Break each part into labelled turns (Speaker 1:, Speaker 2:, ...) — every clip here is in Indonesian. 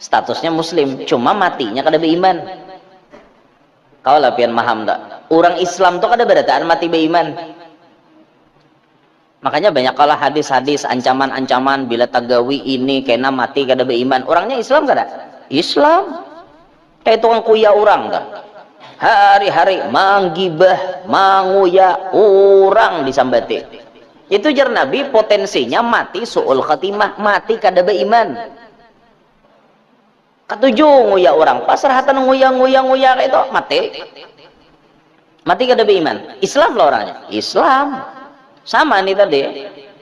Speaker 1: statusnya muslim, cuma matinya kada beriman. Kau lah pian maham tak? Orang Islam tuh kada berataan mati beriman. Makanya banyak kalah hadis-hadis ancaman-ancaman bila tagawi ini kena mati kada beriman. Orangnya Islam kada? Islam. Kayak tukang kuya orang tak? Hari-hari manggibah, manguya orang disambati. Itu jar Nabi potensinya mati su'ul khatimah, mati kada beriman. Ketujuh nguya orang, pasrahatan nguya kayak itu mati kada beriman. Islam lah orangnya, Islam. Sama nih tadi,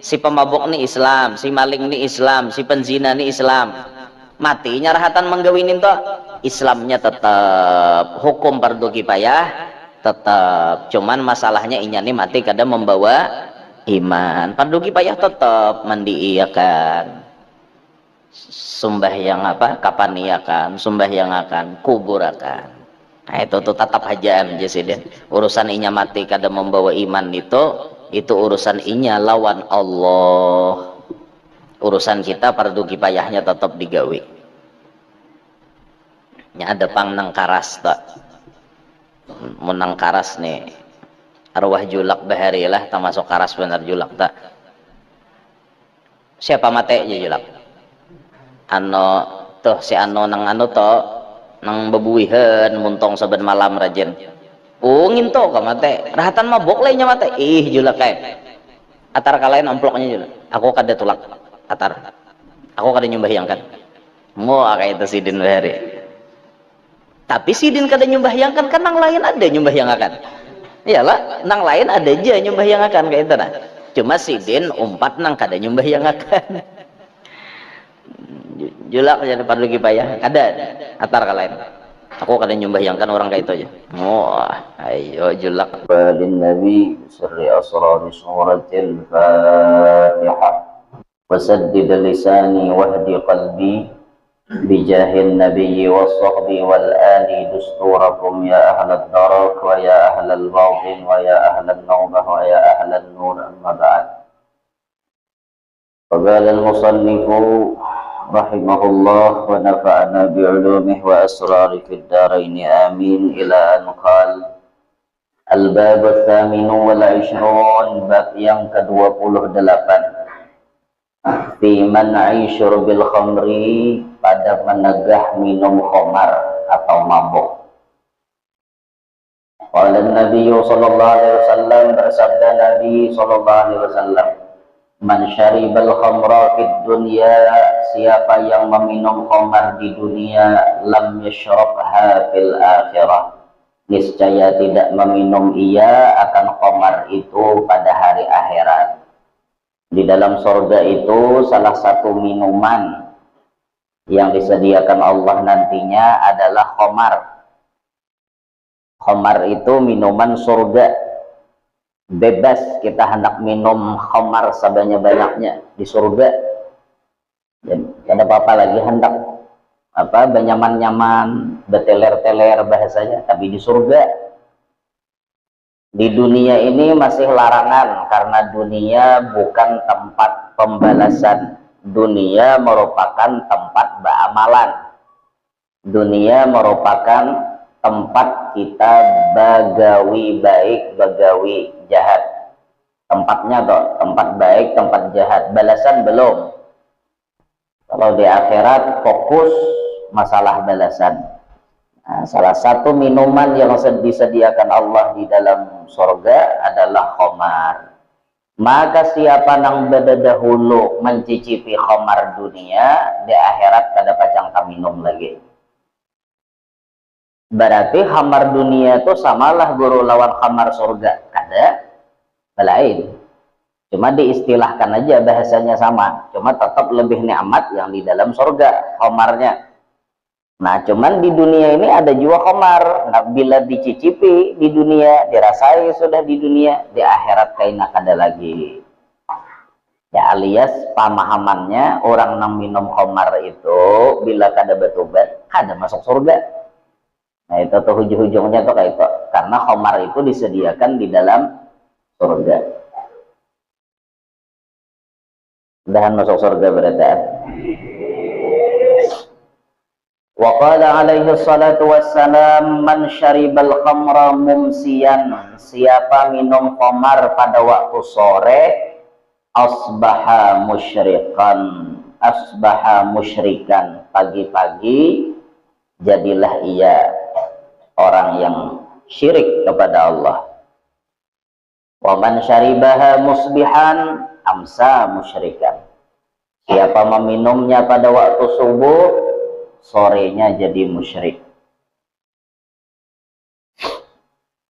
Speaker 1: si pemabuk nih Islam, si maling nih Islam, si penzina nih Islam. Mati nyarahatan menggawinin toh, Islamnya tetap, hukum fardu kifayah tetap. Cuman masalahnya inya nih mati kada membawa iman. Fardu kifayah tetap mandi iakan, sembahyang apa? Kapan iakan, sembahyang akan, kubur akan. Nah itu tuh tetap hajam jasiden. Urusan inya mati kada membawa iman itu urusan inya lawan Allah. Urusan kita fardu kifayahnya tetap digawe. Nya ada pang nang karas tak. Mun nang karas nih arwah julak bahari lah termasuk karas benar julak tak. Siapa mate aja julak? Ano tuh si ano nang ano to nang bebuihan muntong saben malam rajin. Nginto ka mate, rahatan mabok lainnya mate. Ih julak kae. Atar kalain amploknya julak. Aku kada tulak atar. Aku kada nyumbahyangkan. Mo kayak itu sidin bahari. Tapi sidin kada nyumbahyangkan kan nang lain ada nyumbahyangakan. Iyalah, nang lain ada aja nyumbahyangakan kayak itu nah. Cuma sidin umpat nang kada nyumbahyangakan. Julak jadi fardu kifayah ada atar kalain. Aku kadang nyumbahyangkan orang kayak itu aja. Ayo julak.
Speaker 2: Balin Nabi sirri asrari suratil Fatihah. Wasaddid lisani wahdi qalbi bijahin nabiyyi was-sahbi wal ali dusturakum ya ahlad darak wa ya ahlal batin wa ya ahlal nawbah wa ya ahlal nur amma ba'd. Faqala al-musannifu rahimahullah wa nafa'ana bi'ulumihi wa asrari fid darain amin ila an qala al-bab ats-tsamin wal 'ishrun bab yang ke-28 fi man'i syurbil khamri pada menegah minum khamar atau mabuk. Qala Nabi sallallahu alaihi wasallam bersabda Nabi sallallahu alaihi wasallam man syaribal khamra fid dunya siapa yang meminum khamar di dunia lam yashrabha fil akhirah niscaya tidak meminum ia akan khamar itu pada hari akhirat. Di dalam surga itu salah satu minuman yang disediakan Allah nantinya adalah khamar. Khamar itu minuman surga. Bebas kita hendak minum khamar sebanyak-banyaknya di surga. Jadi tidak apa-apa lagi hendak apa benyaman-nyaman, beteler-teler bahasanya, tapi di surga. Di dunia ini masih larangan karena dunia bukan tempat pembalasan. Dunia merupakan tempat beramalan. Dunia merupakan tempat kita bagawi baik, bagawi jahat. Tempatnya toh, tempat baik, tempat jahat. Balasan belum. Kalau di akhirat fokus masalah balasan. Nah, salah satu minuman yang disediakan Allah di dalam surga adalah khamar. Maka siapa nang berdahulu mencicipi khamar dunia, di akhirat kada pacang minum lagi. Berarti khamar dunia itu samalah guru lawan khamar surga. Kada lain. Cuma diistilahkan aja bahasanya sama. Cuma tetap lebih nikmat yang di dalam surga khamarnya. Nah, cuman di dunia ini ada juga khamar. Nah, bila dicicipi di dunia, dirasai sudah di dunia, di akhirat kaina kada lagi. Ya alias pemahamannya orang nang minum khamar itu bila kada bertobat, kada masuk surga. Nah itu tuh ujung-ujungnya tuh kayak itu. Karena khamar itu disediakan di dalam surga. Udahan masuk surga berarti. Wa qala alaihi salatu wassalam, man syaribal khamra mumsiyan, siapa minum khamar pada waktu sore, asbaha musyrikan, pagi-pagi jadilah ia orang yang syirik kepada Allah. Wa man syaribaha musbihan amsa musyrikan, siapa meminumnya pada waktu subuh, sorenya jadi musyrik.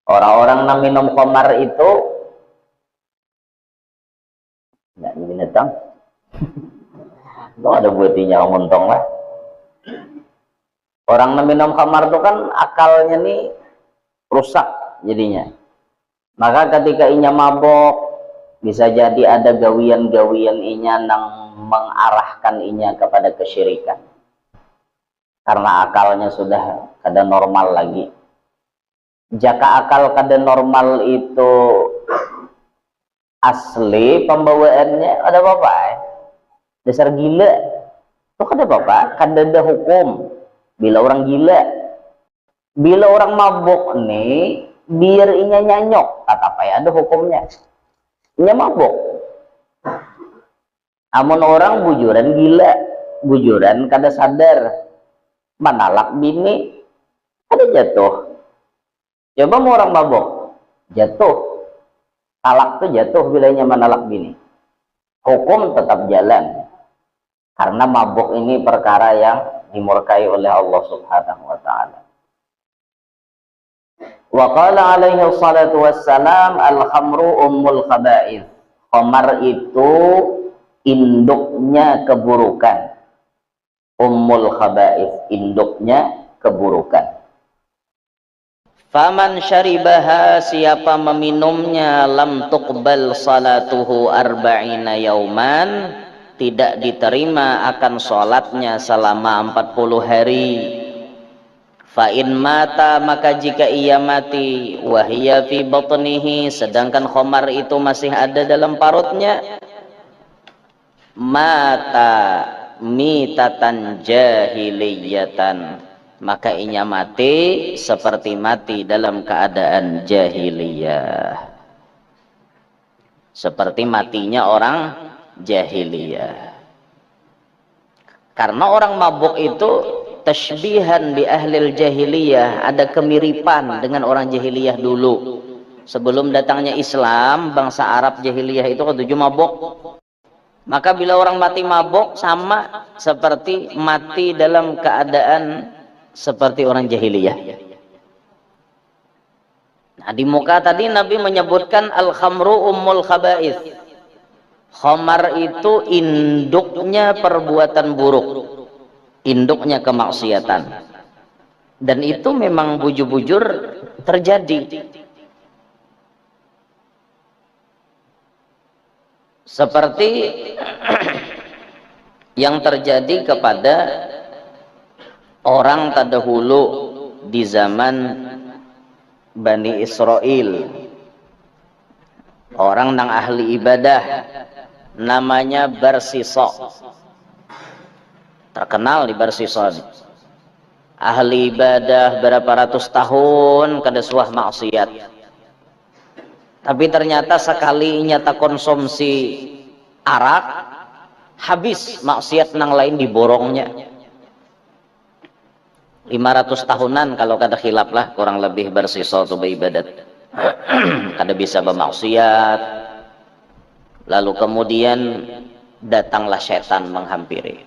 Speaker 2: Orang-orang yang minum khamar itu nggak binatang. Itu ada buatinya ngontong lah. Orang yang minum khamar itu kan akalnya nih rusak jadinya. Maka ketika inya mabok, bisa jadi ada gawian-gawian inya yang mengarahkan inya kepada kesyirikan. Karena akalnya sudah kada normal lagi. Jika akal kada normal itu asli pembawaannya, ada apa-apa dasar gila. Itu kada apa-apa, kada ada hukum. Bila orang gila, bila orang mabok nih, biar inya nyanyok, kata apa ya, ada hukumnya. Inya mabok. Amun orang bujuran gila, bujuran kada sadar, manalak bini, kada jatuh. Coba mau orang mabok, jatuh. Talak tuh jatuh bila inya manalak bini. Hukum tetap jalan. Karena mabuk ini perkara yang dimurkai oleh Allah Subhanahu wa taala. Wa qala alaihi salatu wassalam, al-khamru ummul khaba'ith. Khamar itu induknya keburukan. Ummul khaba'ith, induknya keburukan.
Speaker 1: Faman syaribaha, siapa meminumnya, lam tuqbal salatuhu arba'ina yauman, tidak diterima akan sholatnya selama 40 hari. Fa in mata, maka jika ia mati, wahia fi batnihi, sedangkan khamar itu masih ada dalam parutnya, mata mitatan jahiliyatan, maka inya mati seperti mati dalam keadaan jahiliyah, seperti matinya orang jahiliyah. Karena orang mabuk itu tashbihan bi ahlil jahiliyah, ada kemiripan dengan orang jahiliyah dulu. Sebelum datangnya Islam, bangsa Arab jahiliyah itu ketujuh mabuk. Maka bila orang mati mabuk, sama seperti mati dalam keadaan seperti orang jahiliyah. Nah, di muka tadi Nabi menyebutkan al-khamru ummul khaba'ith. Khamar itu induknya perbuatan buruk, induknya kemaksiatan. Dan itu memang bujur-bujur terjadi. Seperti yang terjadi kepada orang terdahulu di zaman Bani Israel. Orang nang ahli ibadah namanya Barsisa. Terkenal di Barsisa. Ahli ibadah berapa ratus tahun kada suah maksiat. Tapi ternyata sekali nyata konsumsi arak, habis maksiat nang lain diborongnya. 500 tahunan kalau kada khilaf lah, kurang lebih Barsisa itu beribadat. Kada bisa bermaksiat. Lalu kemudian datanglah setan menghampiri.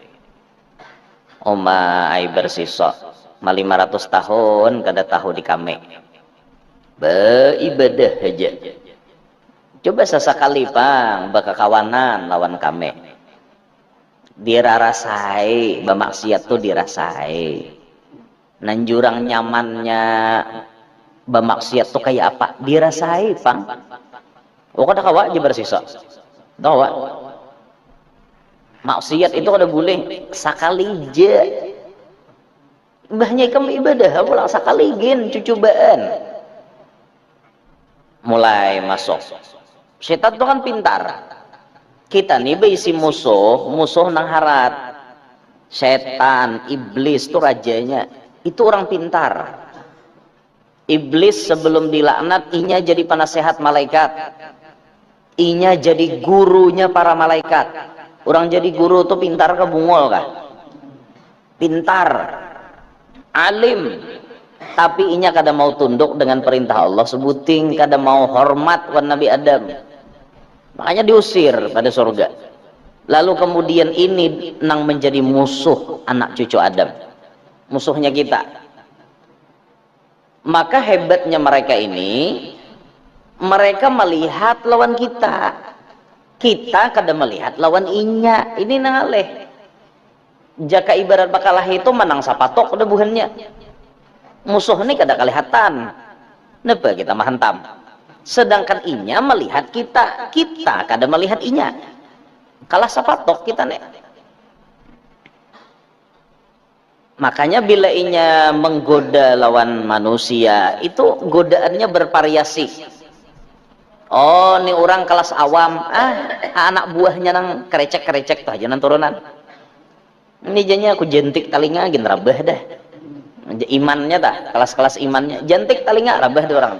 Speaker 1: Oma ai Barsisa, 500 tahun kada tahu di kami. Beribadah aja. Coba sesekali pang bakakawanan lawan kami. Dirasai, bermaksiat tuh dirasai. Nanjurang nyamannya bermaksiat tuh kayak apa? Dirasai pang. Oh kada kawa aja Barsisa. Kawa. Maksiat itu kada boleh sakali je. Mbahnya kamu ibadah, pulang sakali gen cucubaan. Mulai masuk. Setan itu kan pintar. Kita nih berisi musuh nang harat. setan, iblis itu rajanya, itu orang pintar. Iblis sebelum dilaknat, inya jadi penasehat malaikat, inya jadi gurunya para malaikat. Orang jadi guru tuh pintar ke bungol kah? Pintar, alim, tapi inya kada mau tunduk dengan perintah Allah sebuting, kada mau hormat wan Nabi Adam, makanya diusir pada surga. Lalu kemudian ini nang menjadi musuh anak cucu Adam, musuhnya kita. Maka hebatnya mereka ini, mereka melihat lawan kita, kita kada melihat lawan inya. Ini nangaleh jaka ibarat bakalah itu menang sapatok udah buhannya, musuh ini kada kelihatan, napa kita mahantam. Sedangkan inya melihat kita, kita kada melihat inya, kalah sapatok kita nih. Makanya bila inya menggoda lawan manusia, itu godaannya bervariasi. Oh, ini orang kelas awam, anak buahnya nang kerecek-kerecek tuh aja nang turunan. Ini jadinya aku jentik talinga gin rabah dah. Imannya dah, kelas-kelas imannya jentik talinga rabah dah orang.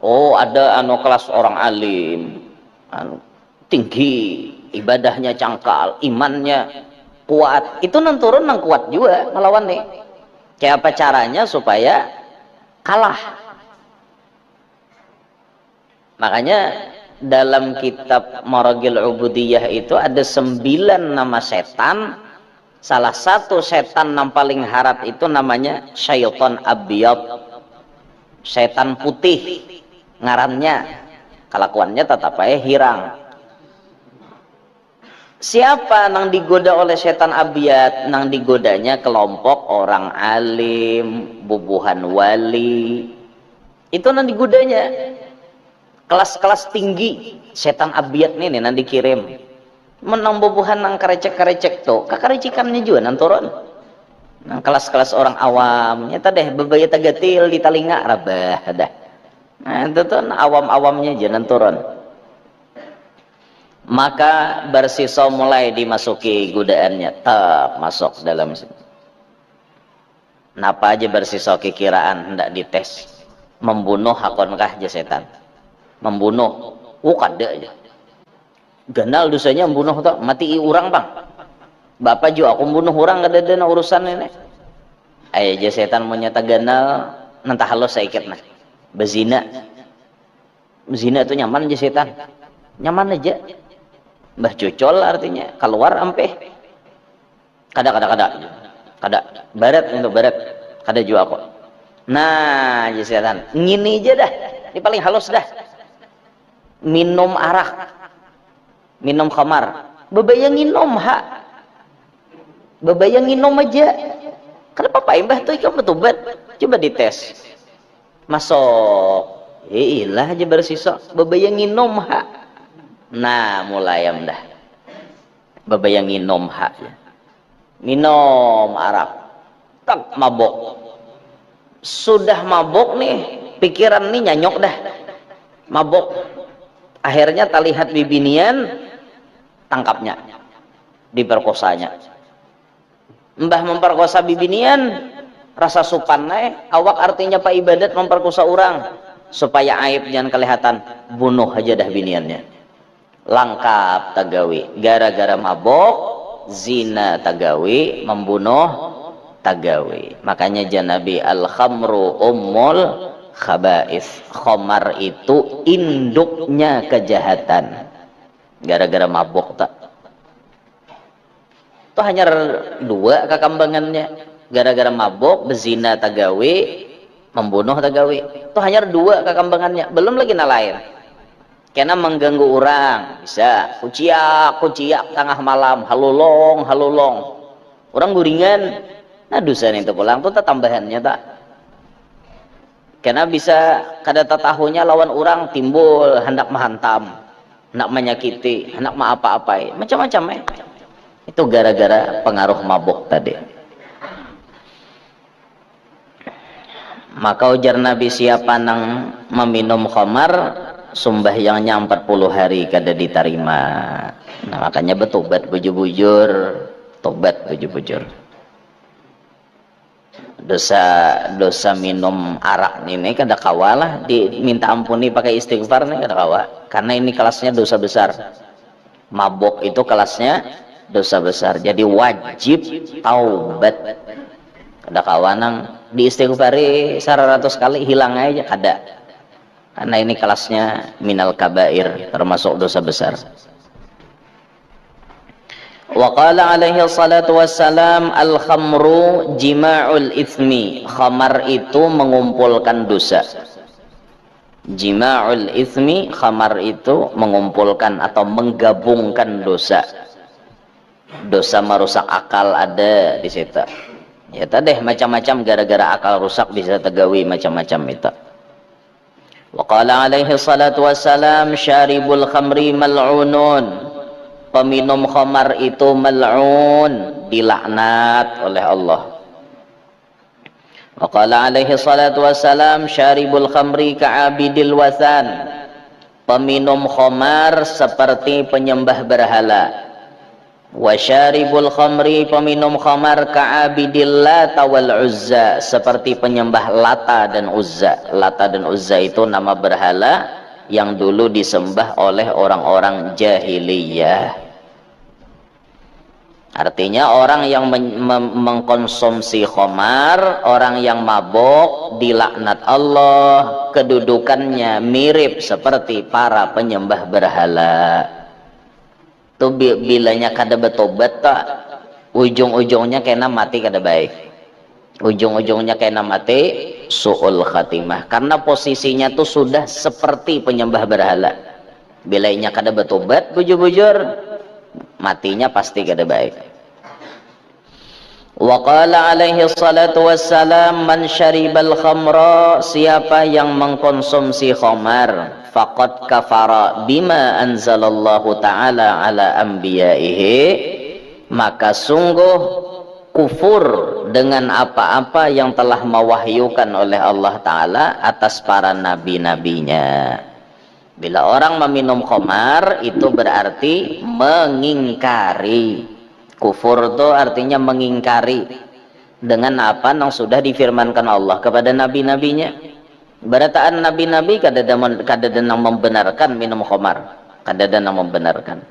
Speaker 1: Oh, ada anu kelas orang alim, anu tinggi, ibadahnya cangkal, imannya kuat, itu nang turun nang kuat juga melawan nih. Kayak apa caranya supaya kalah? Makanya dalam kitab Maragil Ubudiyah itu ada 9 nama setan. Salah satu setan yang paling harap itu namanya syaitan abiyad, setan putih ngarannya, kelakuannya tetap aja hirang. Siapa nang digoda oleh setan abiyad? Nang digodanya kelompok orang alim, bubuhan wali, itu nang digodanya. Kelas-kelas tinggi setan abiyad nih nang dikirim menang bubuhan nang karecek-karecek tuh, kakarecikannya juga nang turun. Nang kelas-kelas orang awam nyata deh bebaya tagatil di talinga rabah dah. Nah itu tuh awam-awamnya aja nang turun. Maka bersisa mulai dimasuki godaannya, tak masuk dalam sini. Napa aja bersisa kekiraan hendak dites, membunuh hakonkah aja setan, membunuh, kada aja. Ganal dosanya membunuh tak mati orang bang. Bapak juga aku membunuh orang kada ada urusan ini. Aja setan menyata ganal nanti halus sedikit nah. Bezina, bezina itu nyaman aja setan, nyaman aja. Mbah cocol artinya keluar ampe kada barat untuk barat kada juga kok. Nah ya setan ngini aja dah, ini paling halus dah. Minum arak, minum khamar, bebayang nginom bebayang nginom aja. Kenapa Pak Mbah tuh ikan betubat? Coba dites, masuk, ilah aja bersisa, bebayang nginom Nah mulai dah bebayang nginom minum arak, tak mabok. Sudah mabok nih, pikiran nih nyanyok dah, mabok. Akhirnya talihat bibinian, tangkapnya, diperkosanya. Mbah memperkosa bibinian, rasa supan awak artinya Pak ibadat memperkosa orang supaya aib jangan kelihatan, bunuh aja dah biniannya. Langkap tagawi, gara-gara mabok, zina tagawi, membunuh tagawi. Makanya Nabi al-khamru ummul khaba'is, khamar itu induknya kejahatan. Gara-gara mabok tak. Itu hanya 2 kekambangannya. Gara-gara mabok, bezina tagawi, membunuh tagawi. Itu hanya 2 kekambangannya. Belum lagi na lain. Karena mengganggu orang, bisa kuciak tengah malam, halulong. Orang guringan, nah dosa itu pulang tuh tambahannya tak. Karena bisa kada tahunya lawan orang timbul hendak menghantam, hendak menyakiti, hendak apa-apai, macam-macam Itu gara-gara pengaruh mabuk tadi. Maka ujar Nabi siapa nang meminum khamar, sumbahyangnya 40 hari kada diterima. Nah makanya bertobat bujur-bujur, tobat bujur-bujur. Dosa minum arak ini kada kawalah diminta ampuni pakai istighfar nih kada kawa, karena ini kelasnya dosa besar. Mabok itu kelasnya dosa besar, jadi wajib taubat. Kada kawa nang diistighfari 100 kali hilang aja kada, karena ini kelasnya minal kabair, termasuk dosa besar. Wa qala alaihi salatu wassalam, al khamru jima'ul ithmi, khamar itu mengumpulkan dosa. Jima'ul ithmi, khamar itu mengumpulkan atau menggabungkan dosa. Dosa merusak akal ada di situ. Ya tadi macam-macam, gara-gara akal rusak bisa tegawi macam-macam itu. Wa qala alaihi salatu wassalam, syaribul khamri mal'unun, peminum khamar itu mal'un, dilaknat oleh Allah. Wa qala alaihi salatu wassalam, syaribul khamri ka'abidil wathan, peminum khamar seperti penyembah berhala. Wa syaribul khamri, peminum khamar ka'abidil Lata wal Uzza, seperti penyembah Lata dan Uzza. Lata dan Uzza itu nama berhala yang dulu disembah oleh orang-orang jahiliyah. Artinya orang yang mengkonsumsi khamar, orang yang mabok, dilaknat Allah, kedudukannya mirip seperti para penyembah berhala. Itu bilanya kada bertobat tak, ujung-ujungnya kena mati kada baik, ujung-ujungnya kena mati su'ul khatimah, karena posisinya tuh sudah seperti penyembah berhala. Bilanya kada bertobat bujur-bujur, matinya pasti kada baik. Wa qala alaihi salatu wassalam, man syaribal khamra, siapa yang mengkonsumsi khamar, faqad kafara bima anzalallahu ta'ala ala anbiya'ihi, maka sungguh kufur dengan apa-apa yang telah mewahyukan oleh Allah Ta'ala atas para nabi-nabinya. Bila orang meminum khamar itu berarti mengingkari. Kufur itu artinya mengingkari dengan apa yang sudah difirmankan Allah kepada nabi-nabinya. Berataan nabi-nabi kadada membenarkan minum khamar, kadada membenarkan.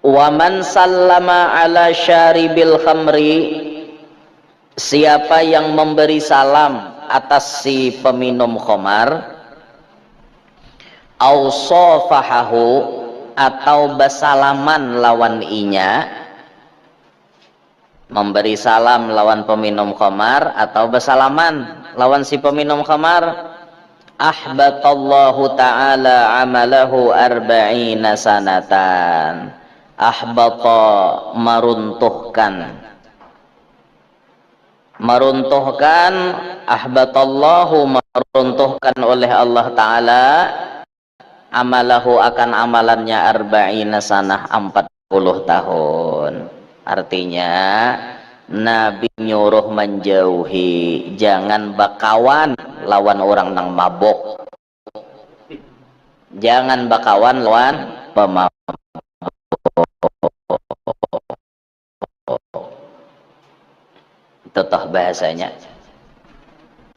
Speaker 1: Wa man sallama ala syaribil khamri, siapa yang memberi salam atas si peminum khamar, au safahahu, atau bersalaman lawan inya, memberi salam lawan peminum khamar atau bersalaman lawan si peminum khamar, ahbatallahu ta'ala amalahu arba'ina sanatan. Ahbata, meruntuhkan, ahbatallahu, meruntuhkan oleh Allah Ta'ala, amalahu, akan amalannya, arba'ina sanah, 40 tahun. Artinya Nabi nyuruh menjauhi, jangan bakawan lawan orang nang mabok, jangan bakawan lawan pemabok. Itu toh bahasanya.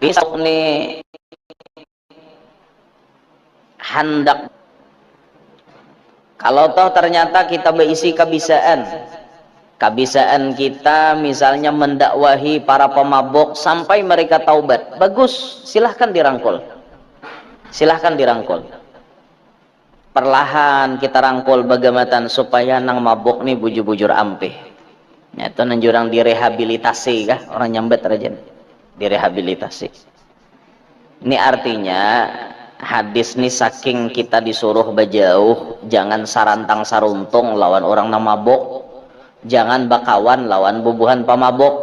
Speaker 1: Bisa nih hendak, kalau toh ternyata kita berisi kebisaan kita misalnya mendakwahi para pemabok sampai mereka taubat, bagus, silahkan dirangkul, perlahan kita rangkul bagaimana supaya nang mabok nih bujur-bujur ampih. Itu nanjurang direhabilitasi kah, orang nyambet rajen, direhabilitasi. Ini artinya hadis nih saking kita disuruh bejauh, jangan sarantang saruntung lawan orang nang mabok, jangan bakawan lawan bubuhan pemabok.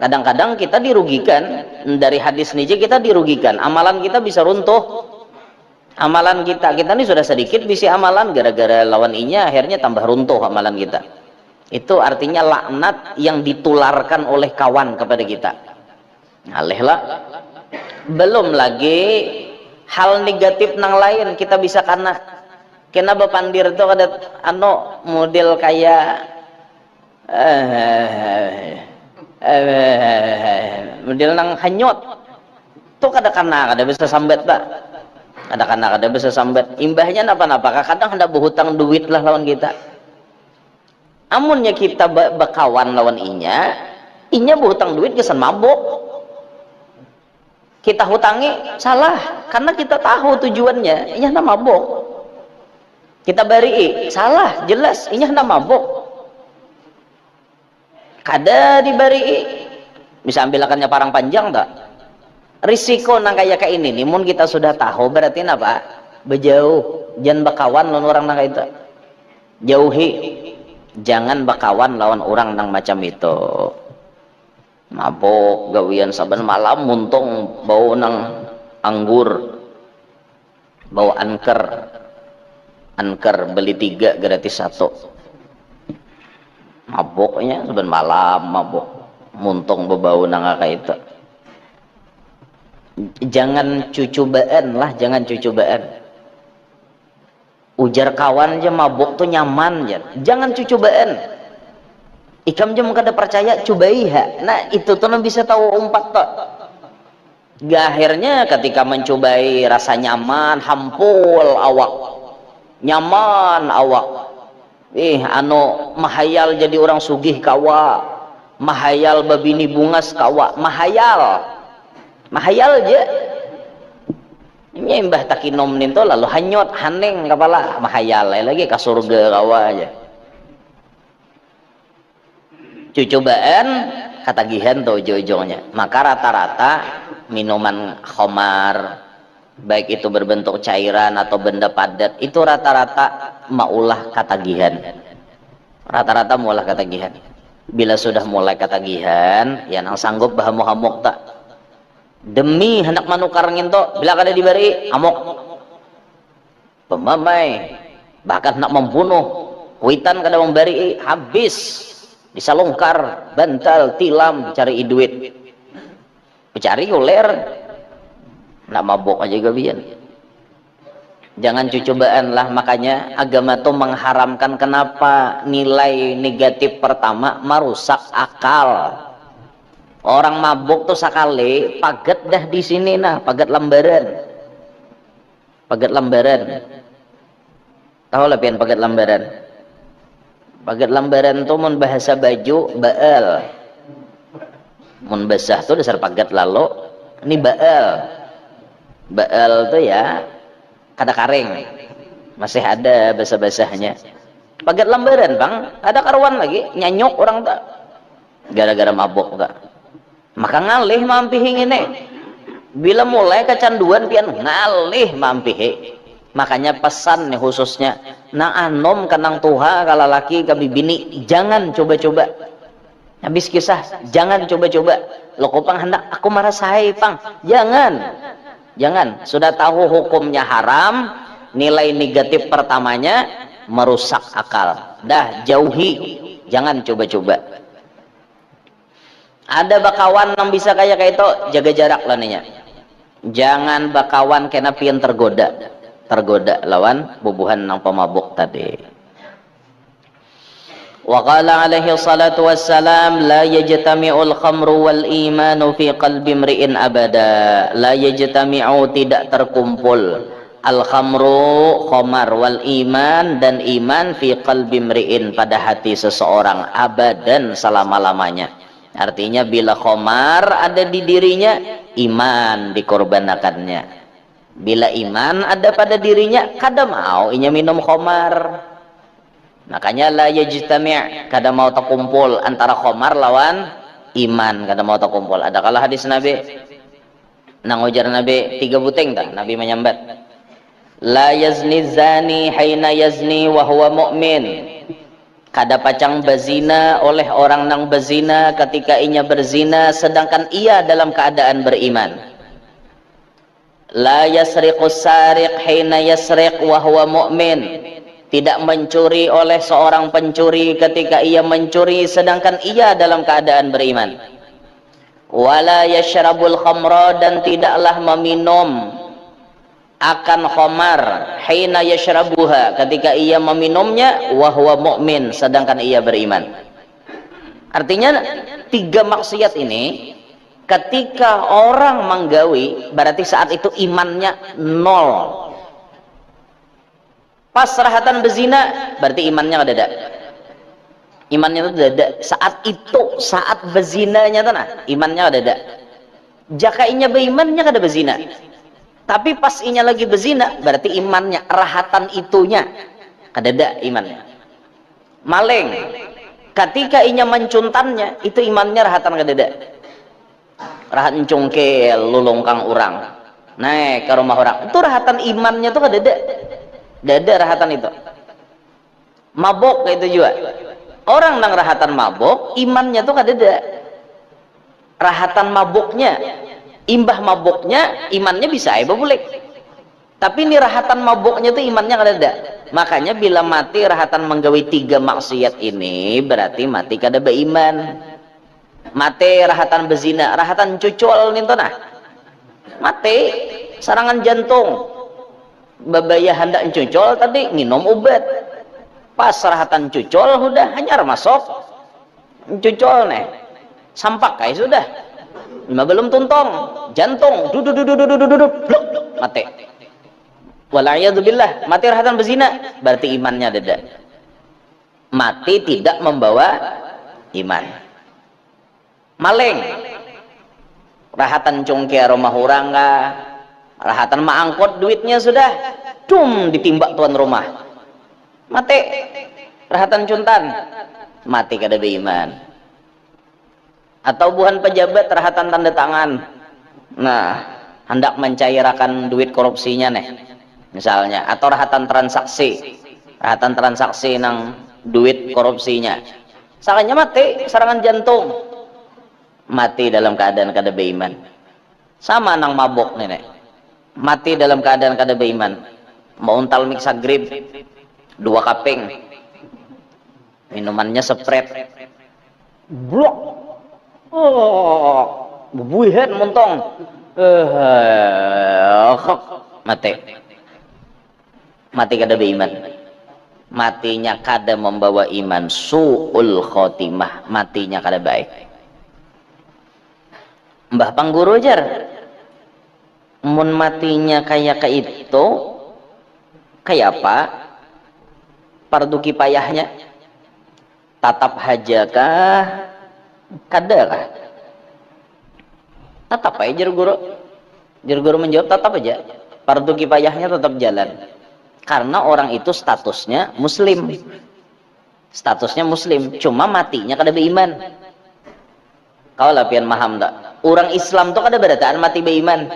Speaker 1: Kadang-kadang kita dirugikan dari hadis niji, kita dirugikan, amalan kita bisa runtuh. Amalan kita ini sudah sedikit bisa amalan, gara-gara lawan inya akhirnya tambah runtuh amalan kita. Itu artinya laknat yang ditularkan oleh kawan kepada kita. Alehlah, belum lagi hal negatif nang lain kita bisa kena. Kena bapandir tuh kada model kayak model nang hanyot tuh kada bisa sambat tak, kada bisa sambat. Imbahnya napa-napa kadang hendak berhutang duit lah lawan kita. Amunnya kita bakawan lawan inya berhutang duit kesan mabuk. Kita hutangi salah karena kita tahu tujuannya, inya hendak mabuk. Kita bari salah jelas, inya hendak mabuk. Kada dibari bisa ambilakannya parang panjang tak? Risiko nang kayak ini nih, mun kita sudah tahu berarti apa? Bejauh, jangan bakawan lawan orang nang kayak itu. Jauhi, jangan bakawan lawan orang nang macam itu. Mabok gawian saben malam muntung bau nang anggur, bau angker beli 3 gratis 1. Maboknya saben malam mabok muntung bebau nang kayak itu. Jangan cucubaan lah, jangan cucubaan. Ujar kawan aja mabok tuh nyaman ya, jangan cucubaan. Ikam jam kada percaya cobai ha. Nah itu tuh bisa tahu umpat tuh. Akhirnya ketika mencobai rasa nyaman, hampul awak, nyaman awak. Mahayal jadi orang sugih kawa, mahayal babini bungas kawa, mahayal aja. Ini mbah takinom ninto lalu hanyot haneng kepala mahayal lagi ke surga kawa aja. Cucubaan katagihan tuh ujung-ujungnya. Maka rata-rata minuman khamar baik itu berbentuk cairan atau benda padat itu rata-rata maulah katagihan. Rata-rata maulah katagihan. Bila sudah mulai katagihan, ya nang sanggup bahamu-hamuk tak. Demi hendak manukar nginto, bila kada diberi amok. Pemamai bahkan hendak membunuh, kuitan kada memberi habis. Bisa longkar, bantal, tilam, cari duit. Cari uler. Nak mabok aja gabian. Jangan cucubaan lah, makanya agama tuh mengharamkan. Kenapa? Nilai negatif pertama merusak akal. Orang mabuk tuh sekali paget dah di sini nah, paget lembaran. Paget lembaran. Tahu lah pian paget lembaran? Paget lembaran tuh mun bahasa baju baal. Mun basah tuh dasar paget lalu. Ini baal. Baal tuh ya kada karing. Masih ada basah-basahnya. Paget lembaran bang, ada karuan lagi nyanyok orang tak. Gara-gara mabok tak. Maka ngalih mampihi ini. Bila mulai kecanduan pian ngalih mampihi. Makanya pesan nih khususnya nang anom kanang tuha kalau laki kami bini jangan coba-coba. Habis kisah jangan coba-coba. Lo kopang hendak aku marah saya pang. Jangan. Sudah tahu hukumnya haram, nilai negatif pertamanya merusak akal. Dah jauhi, jangan coba-coba. Ada bakawan yang bisa kayak itu, jaga jarak lah ninya. Jangan bakawan kena pian tergoda lawan bubuhan nang pemabuk tadi. Wa qala alaihi salatu wassalam la yajtami'ul khamru wal imanu fi qalbi imri'in abada. La yajtami'u tidak terkumpul al khamru khamar wal iman dan iman fi qalbi imri'in pada hati seseorang abadan selama-lamanya. Artinya bila khamar ada di dirinya, iman dikorbankannya. Bila iman ada pada dirinya, kada mau inya minum khamar. Makanya la yajtami', kada mau terkumpul antara khamar lawan iman, kada mau terkumpul. Ada kalah hadis Nabi nang ujar Nabi 3 buting tak Nabi menyambat. La yazni zani haina yazni wa huwa mu'min. Kada pacang berzina oleh orang nang berzina ketika inya berzina sedangkan ia dalam keadaan beriman. La yasriqus sariq hina yasriq wa huwa mu'min. Tidak mencuri oleh seorang pencuri ketika ia mencuri sedangkan ia dalam keadaan beriman. Wala yashrabul khamra dan tidaklah meminum akan khamar hina yashrabuha, ketika ia meminumnya wa huwa mu'min, sedangkan ia beriman. Artinya 3 maksiat ini ketika orang menggawi berarti saat itu imannya 0. Pas rahatan bezina berarti imannya ada. Imannya itu ada saat itu, saat bezinanya tuh nah imannya ada. Jakainya berimannya kada bezina. Tapi pas inya lagi bezina berarti imannya, rahatan itunya kadada imannya. Maling ketika inya mencuntannya itu imannya rahatan kadada. Rahatan cungkel lulungkang orang naik ke rumah orang itu rahatan imannya tuh kadada. Dada rahatan itu. Mabok itu juga. Orang nang rahatan mabok imannya tuh kadada. Rahatan maboknya, imbah maboknya imannya bisa aja boleh, tapi ini rahatan maboknya tuh imannya kada ada. Makanya bila mati rahatan menggawi 3 maksiat ini berarti mati kada beriman. Mati rahatan bezina, rahatan cucul nih nah mati serangan jantung, babaya hendak cucul tadi minum obat, pas rahatan cucul udah hanyar masuk cucul nih sampak kayak sudah belum tuntong jantung duduk mati. Walayadzubillah, mati rahatan bezina berarti imannya ada. Mati tidak membawa iman. Maling rahatan congke rumah orang kah, rahatan maangkot duitnya sudah ditimbak tuan rumah mati. Rahatan cuntan mati kada beriman. Atau buhan pejabat rahatan tanda tangan, nah hendak mencairkan duit korupsinya nih misalnya, atau rahatan transaksi nang duit korupsinya, salahnya mati serangan jantung, mati dalam keadaan kada beriman. Sama nang mabok nih mati dalam keadaan kada beriman. Mau untal mix agrib 2 kaping minumannya sepret blok. Oh, bubuihan montong. Mati kada beriman. Matinya kada membawa iman, su'ul khotimah, matinya kada baik. Mbah Pangguru jar mun matinya kayak itu kayak apa? Fardu kifayahnya tatap hajakah? Kada kah? Tetap aja jar guru menjawab tetap aja, fardu kifayahnya tetap jalan karena orang itu statusnya muslim, cuma matinya kada beriman. Kau lapian maham tak? Orang Islam tuh kada berataan mati beriman.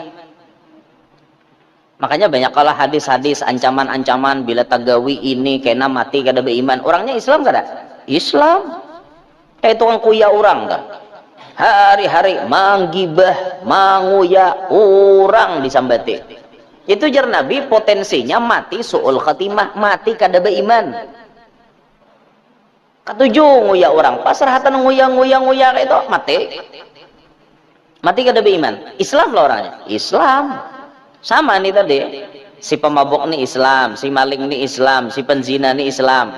Speaker 1: Makanya banyak kalah hadis-hadis ancaman-ancaman bila tagawi ini kena mati kada beriman. Orangnya Islam kada? Islam. Kayak tukang kuya orang kan, hari-hari manggibah, manguya orang disambati. Itu jar Nabi potensinya mati su'ul khatimah, mati kada beriman. Ketujuh nguya orang, pas rahatan nguya itu mati kada beriman. Islam lah orangnya, Islam. Sama nih tadi, si pemabok nih Islam, si maling nih Islam, si penzina nih Islam.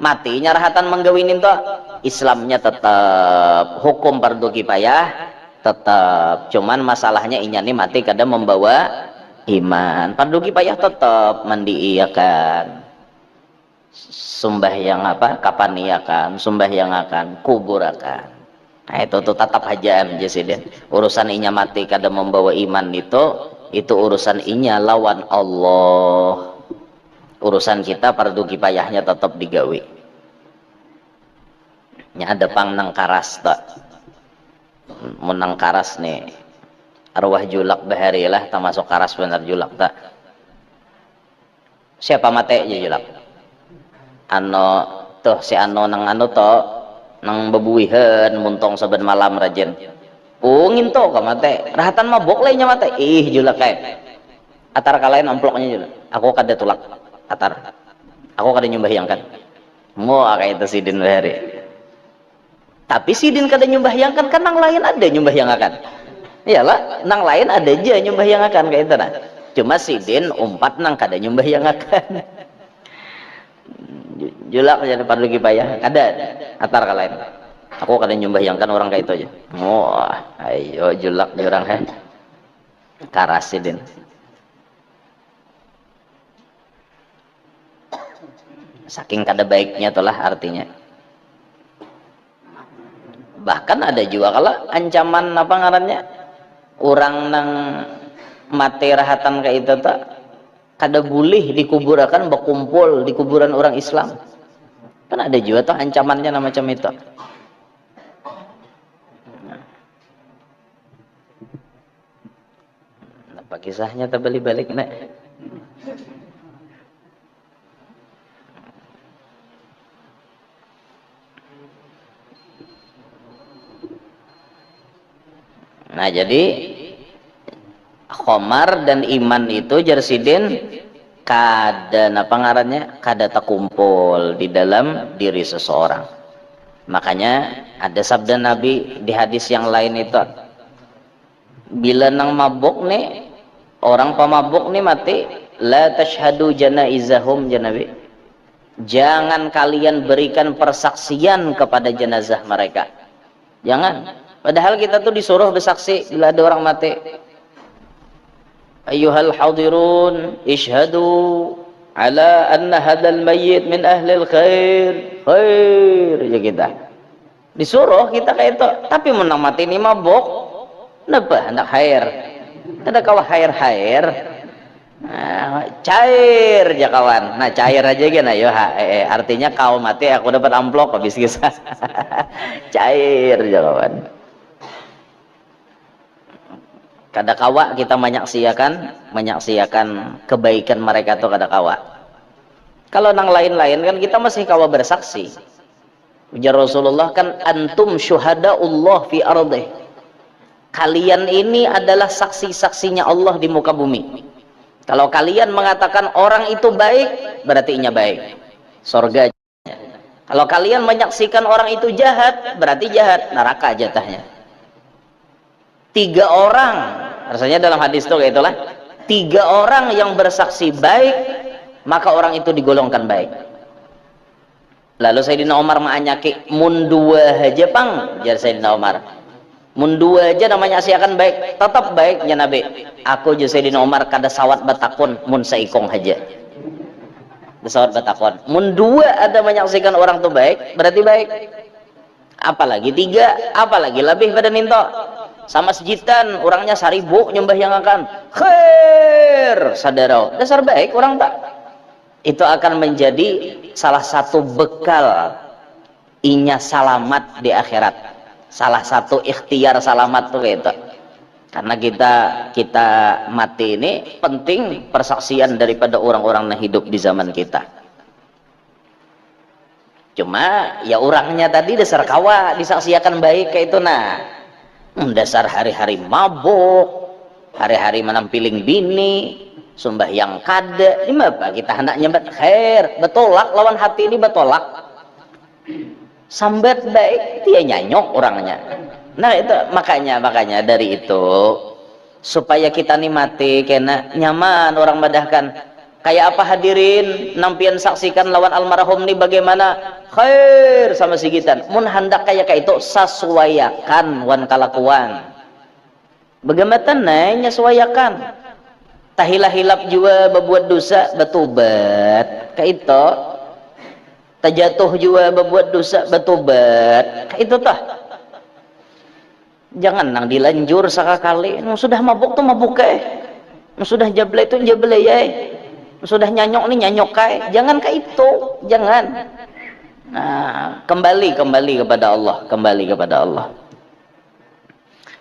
Speaker 1: Matinya rahatan menggawinin tuh Islamnya tetap, hukum fardu kifayah tetap, cuman masalahnya inya nih mati kada membawa iman. Fardu kifayah tetap mandiiyakan, sembahyang apa kapaniakan, sembahyang akan kuburakan. Nah itu tuh tetap hajam jasiden. Urusan inya mati kada membawa iman itu urusan inya lawan Allah. Urusan kita fardu kifayahnya tetap digawi. Nya ada pang nang karas tak, mun nang karas nih arwah julak bahari lah termasuk karas benar julak tak. Siapa mate aja julak ano tuh si ano nang ano to nang bebuihan muntong saben malam rajen ungin to ka mate rahatan mabok lainnya mate julak kayak atar kalain amploknya julak aku kada tulak atar aku kada nyumbahyangkan mau kayak itu sidin bahari. Tapi sidin kada nyumbahyangkan kan nang lain ada nyumbahyangkan. Iyalah, nang lain ada aja nyumbahyangkan kayak itu nah. Cuma sidin umpat nang kada nyembahyangakan. Julak jadi fardu kifayah kada atar kalain. Aku kada nyembahyangkan orang kayak itu aja. Oh, ayo julak di orang karasidin. Saking kada baiknya itulah artinya. Bahkan ada juga kalau ancaman apa ngarannya orang nang mati rahatan kayak itu tak kada boleh dikuburakan berkumpul di kuburan orang Islam. Kan ada juga tuh ancamannya macam itu. Apa kisahnya terbalik-balik nek? Nah jadi khomar dan iman itu jarsidin kada napa ngarannya kada terkumpul di dalam diri seseorang. Makanya ada sabda Nabi di hadis yang lain itu, bila nang mabuk nih orang pemabuk nih mati, la tashhadu janaizahum janabi, jangan kalian berikan persaksian kepada jenazah mereka, jangan. Padahal kita tuh disuruh bersaksi bila ada orang mati. Ayyuhal hadirun ishhadu ala anna hadzal mayyit min ahlil khair. Khair ya kita. Disuruh kita kayak itu, tapi menang mati ini mabuk. Napa hendak khair? Kada kawa khair-khair. Nah, cair ya kawan. Nah, cair aja kan ayo artinya kau mati aku dapat amplop habis kisah. Cair ya kawan. Kada kawa kita menyaksiakan kebaikan mereka tuh kada kawa. Kalau nang lain-lain kan kita masih kawa bersaksi. Ujar Rasulullah kan antum syuhadaullah fi ardih. Kalian ini adalah saksi-saksinya Allah di muka bumi. Kalau kalian mengatakan orang itu baik, berarti inya baik. Surga. Kalau kalian menyaksikan orang itu jahat, berarti jahat, neraka jatahnya. 3 orang, rasanya dalam hadis itu kayak itulah, 3 orang yang bersaksi baik, maka orang itu digolongkan baik. Lalu Sayyidina Umar ma'anyaki, mun 2 aja pang, jar Sayyidina Umar. Mun 2 aja namanya akan baik, tetap baiknya Nabi. Aku je Sayyidina Umar kada sawat batakun, mun saikong aja. Sawat batakun. Mun 2 ada menyaksikan orang tuh baik, berarti baik. Apalagi 3, apalagi lebih pada minto. Sama sejitan orangnya 1000 nyembah yang akan khair sadaro dasar baik orang tak, itu akan menjadi salah satu bekal inya selamat di akhirat, salah satu ikhtiar selamat tuh itu. Karena kita mati ini penting persaksian daripada orang-orang yang hidup di zaman kita. Cuma ya orangnya tadi dasar kawa disaksiakan baik kayak itu. Nah dasar hari-hari mabuk, hari-hari menampiling bini, sembahyang kada, ini apa kita hendak nyambat khair, betolak lawan hati ini betolak, sambat baik dia nyanyok orangnya. Nah itu makanya dari itu supaya kita nikmati kena nyaman orang madahkan. Kayak apa hadirin nampian saksikan lawan almarhum nih bagaimana khair sama sigitan. Mun hendak kayak itu sesuaikan wan kalakuan. Bagaimana nanya sesuaikan. Tahilah hilap juga berbuat dosa bertobat. Kayak itu. Tajatuh juga berbuat dosa bertobat. Kayak itu tah. Jangan nang dilanjur sekali. Sudah mabuk tuh mabuk sudah jablay tuh jablay sudah nyanyok nih nyanyok jangan kayak itu, jangan. Nah, kembali kepada Allah,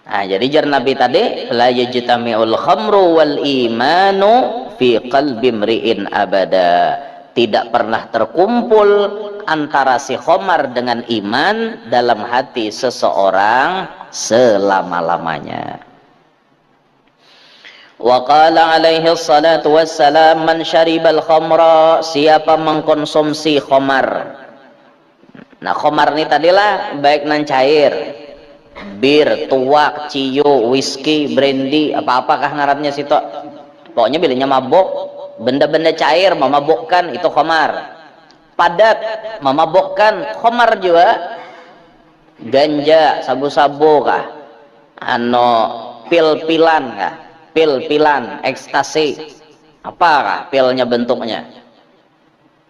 Speaker 1: Nah, jadi jar Nabi tadi la yajtami'ul khamru wal imanu fi qalbi mri'in abada. Tidak pernah terkumpul antara si khamar dengan iman dalam hati seseorang selama-lamanya. Wa qala alaihi salatu wassalam man syaribal khamra, siapa mengkonsumsi khamar. Nah khamar ini tadilah baik nan cair, bir, tuak, ciyo, whisky, brandy, apa-apakah ngarannya situ. Pokoknya bilanya mabuk, benda-benda cair memabukkan itu khamar. Padat memabukkan khamar juga. Ganja, sabu-sabu kah? Pil-pilan kah? Pil-pilan, ekstasi. Apakah pilnya bentuknya?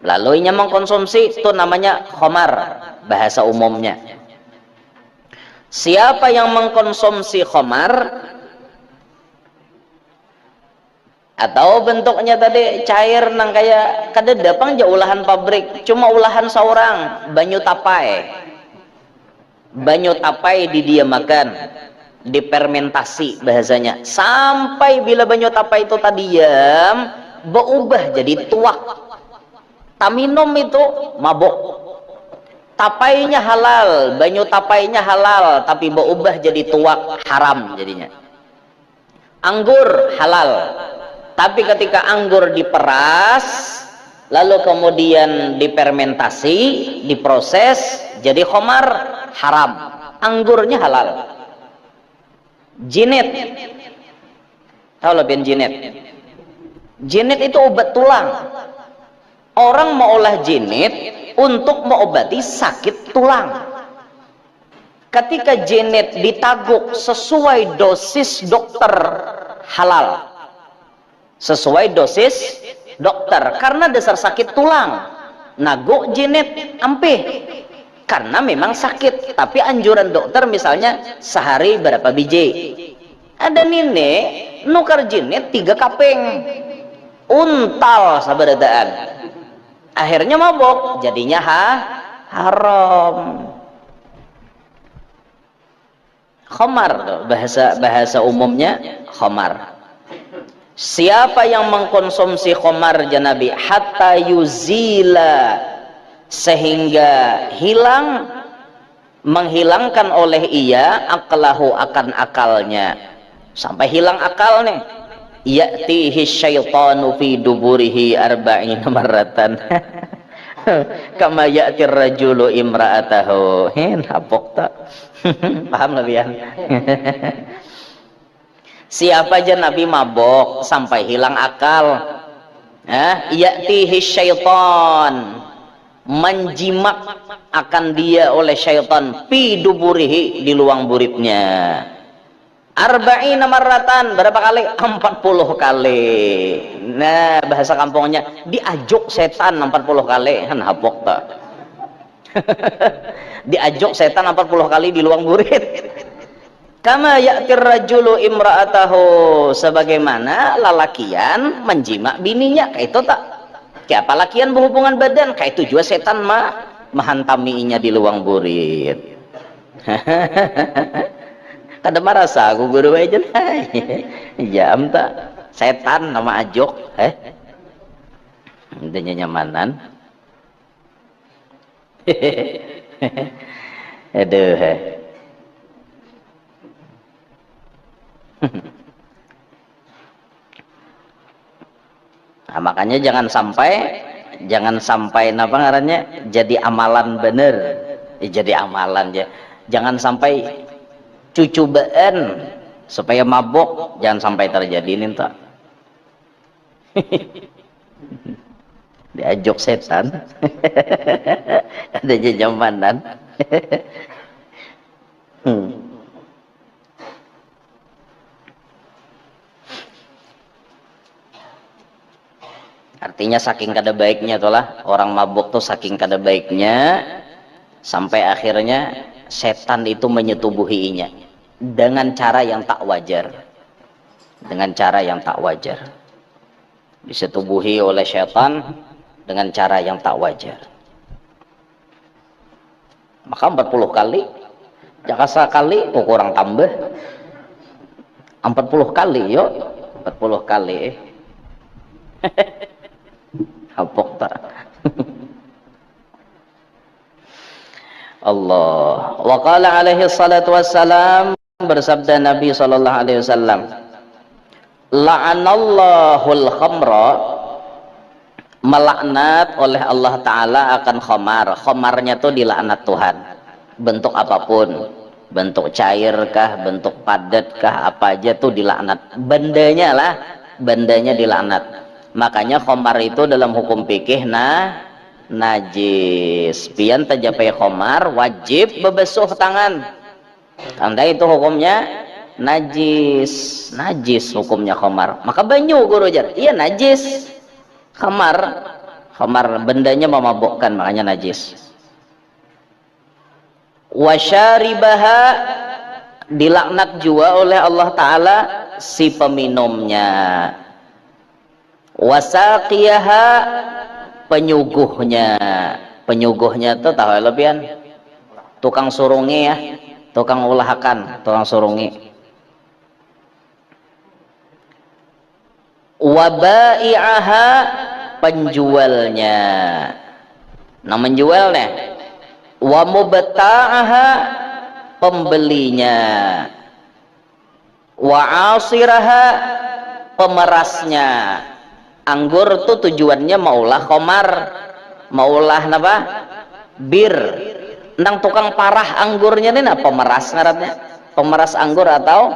Speaker 1: Lalu ia mengkonsumsi, itu namanya khamar bahasa umumnya. Siapa yang mengkonsumsi khamar atau bentuknya tadi cair nang kayak kadedapang ja ulahan pabrik, cuma ulahan seorang banyu tapai didiamakan, difermentasi bahasanya, sampai bila banyu tapai itu tadi diam berubah jadi tuak, taminum itu mabuk. Tapainya halal, banyu tapainya halal, tapi berubah jadi tuak, haram jadinya. Anggur halal, tapi ketika anggur diperas lalu kemudian difermentasi, diproses jadi khamar, haram. Anggurnya halal. Jinit, tahu lebih jinit? Jinit itu obat tulang. Orang mau olah jinit untuk mengobati sakit tulang. Ketika jinit ditaguk sesuai dosis dokter, halal. Sesuai dosis dokter, karena dasar sakit tulang. Naguk jinit ampih karena memang sakit, tapi anjuran dokter misalnya sehari berapa biji. Ada nenek nukar jinit 3 kaping, untal sabarataan. Akhirnya mabok, jadinya haram. Khamar, bahasa umumnya khamar. Siapa yang mengkonsumsi khamar janabi hatta yuzila, sehingga menghilangkan oleh ia aqlahu, akan akalnya, sampai hilang akal nih. Ya'tihi syaitanu fi duburihi arba'ina marratan kama ya'tir rajulu imra'atahu. Napok tak? Paham lebihan? Siapa aja Nabi mabok sampai hilang akal, ya'tihi syaitan, menjimak akan dia oleh syaitan, fi duburihi, di luang buritnya, arba'ina marratan, berapa kali? 40 kali. Nah, bahasa kampungnya diajuk setan 40 kali. Napok tak? Diajuk setan 40 kali di luang burit. Kama ya'tir rajulu imra'atahu, sebagaimana lalakian menjimak bininya. Kayak itu tak? Kayak apa lakian berhubungan badan? Kayak itu juga setan mahantaminya di luang burit. Kada merasa aku guru aja jam tak setan nama ajok intinya nyamanan. Aduh nah, makanya jangan sampai apa ngarannya jadi amalan bener, jadi amalan ya. Jangan sampai cucubaan supaya mabok, jangan sampai terjadi ini tak. Diajak setan. Ada jamanan. Artinya saking kada baiknya itulah orang mabuk tuh, saking kada baiknya sampai akhirnya setan itu menyetubuhinya dengan cara yang tak wajar. Dengan cara yang tak wajar. Disetubuhi oleh setan dengan cara yang tak wajar. Maka 40 kali, jangan sekali kok kurang tambah. 40 kali yuk, 40 kali. Hapok tak? Allah. Wa qala alaihi salatu wassalam, bersabda Nabi sallallahu alaihi wasallam, la'anallahul khamra, melaknat oleh Allah taala akan khamar. Khamarnya tuh dilaknat Tuhan. Bentuk apapun, bentuk cair kah, bentuk padat kah, apa aja tuh dilaknat. Bendanya lah bandanya dilaknat. Makanya khamar itu dalam hukum fikih najis. Pian tajapai khamar wajib bebesuh tangan. Tanda itu hukumnya najis. Najis hukumnya khamar. Maka banyu guru jar. Iya najis. Khamar bendanya memabukkan, makanya najis. Wasyaribaha, dilaknat juga oleh Allah Ta'ala si peminumnya. Wasaqiyaha, penyuguhnya. Penyuguhnya itu tahu lebihan tukang surungi ya, tukang ulahakan, tukang surungi. Wabai'aha, penjualnya. Nah menjual nih. Wa mubta'aha, pembelinya. Wa asiraha, pemerasnya. Anggur tuh tujuannya maulah khamar, maulah napa? Bir. Nang tukang parah anggurnya nih, pemeras ngarannya. Pemeras anggur atau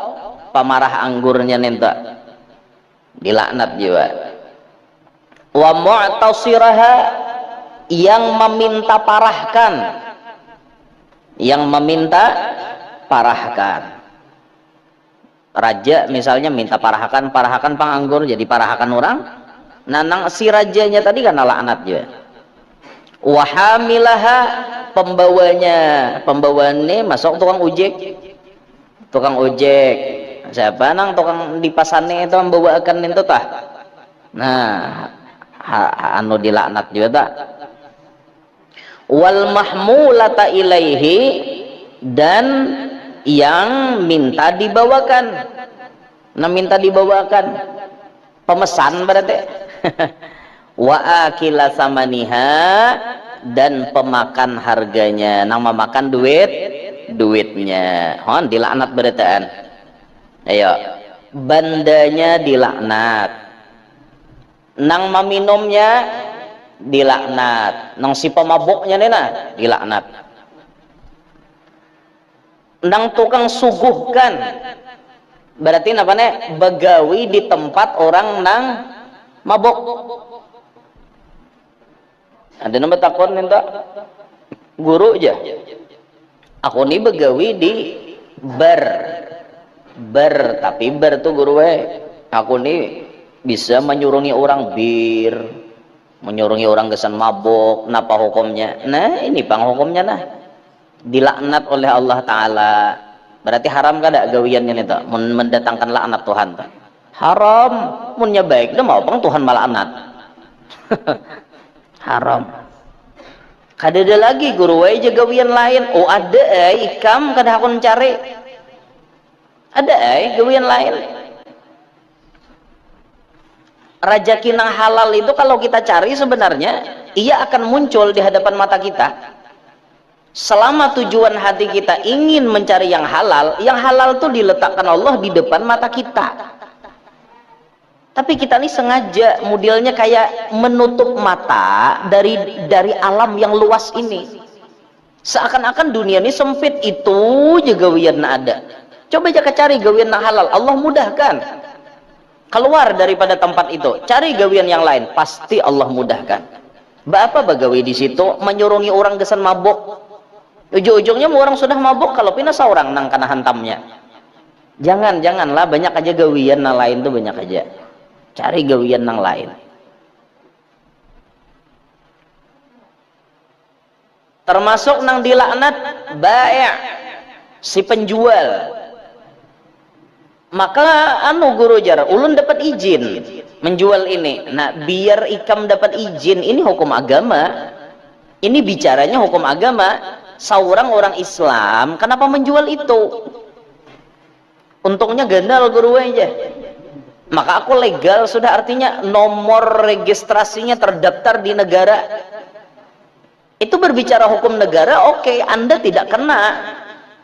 Speaker 1: pemarah anggurnya nih tuh. Dilaknat juga. Wa mu'tasiraha, yang meminta parahkan, yang meminta parahkan. Raja misalnya minta parahkan panganggur, jadi parahkan orang. Nanang si rajanya tadi kan laknat juga. Wa hamilaha, pembawanya masuk tukang ojek. Siapa nang tukang di pasane itu membawakan itu tah. Nah, anu dilaknat juga tak. Wal mahmulata ilaihi, dan yang minta dibawakan. Nah minta dibawakan, pemesan berarti. Wa akila samaniha, dan pemakan harganya, nang memakan duitnya. Hon dilaknat berataan. Ayo, bandanya dilaknat, nang meminumnya dilaknat, nang si pemabuknya nena dilaknat, nang tukang suguhkan, berarti apa nih? Begawi di tempat orang nang mabuk. Ada nama takon minta guru aja. Aku nih begawi di bar, tapi bar tuh guru aku nih bisa menyurungi orang bir, menyurungi orang kesan mabuk. Napa hukumnya? Nah ini pang hukumnya nah, dilaknat oleh Allah Ta'ala. Berarti haram kada gawiannya itu mendatangkan laknat Tuhan tuh. Haram. Munnya baik dah mau pang Tuhan malaknat. Haram. Kada ada lagi guru aja gawian lain. Oh ada ikam kada aku cari. Ada gawian lain. Rajaki nang halal itu kalau kita cari sebenarnya ia akan muncul di hadapan mata kita. Selama tujuan hati kita ingin mencari yang halal tuh diletakkan Allah di depan mata kita. Tapi kita ini sengaja modelnya kayak menutup mata dari alam yang luas ini. Seakan-akan dunia ini sempit, itu juga gawian ada. Coba aja cari gawian yang halal, Allah mudahkan. Keluar daripada tempat itu, cari gawian yang lain, pasti Allah mudahkan. Apa bagawi di situ menyurungi orang kesan mabuk. Ujung-ujungnya orang sudah mabuk, kalau pindah seorang nang kana hantamnya. Janganlah, banyak aja gawian yang lain tuh, banyak aja. Cari gawian yang lain. Termasuk nang dilaknat bai', si penjual. Maka guru jar ulun dapat izin menjual ini. Nah biar ikam dapat izin, ini hukum agama, ini bicaranya hukum agama. Seorang orang Islam kenapa menjual itu? Untungnya gandal guru aja. Maka aku legal sudah, artinya nomor registrasinya terdaftar di negara. Itu berbicara hukum negara, oke, Anda tidak kena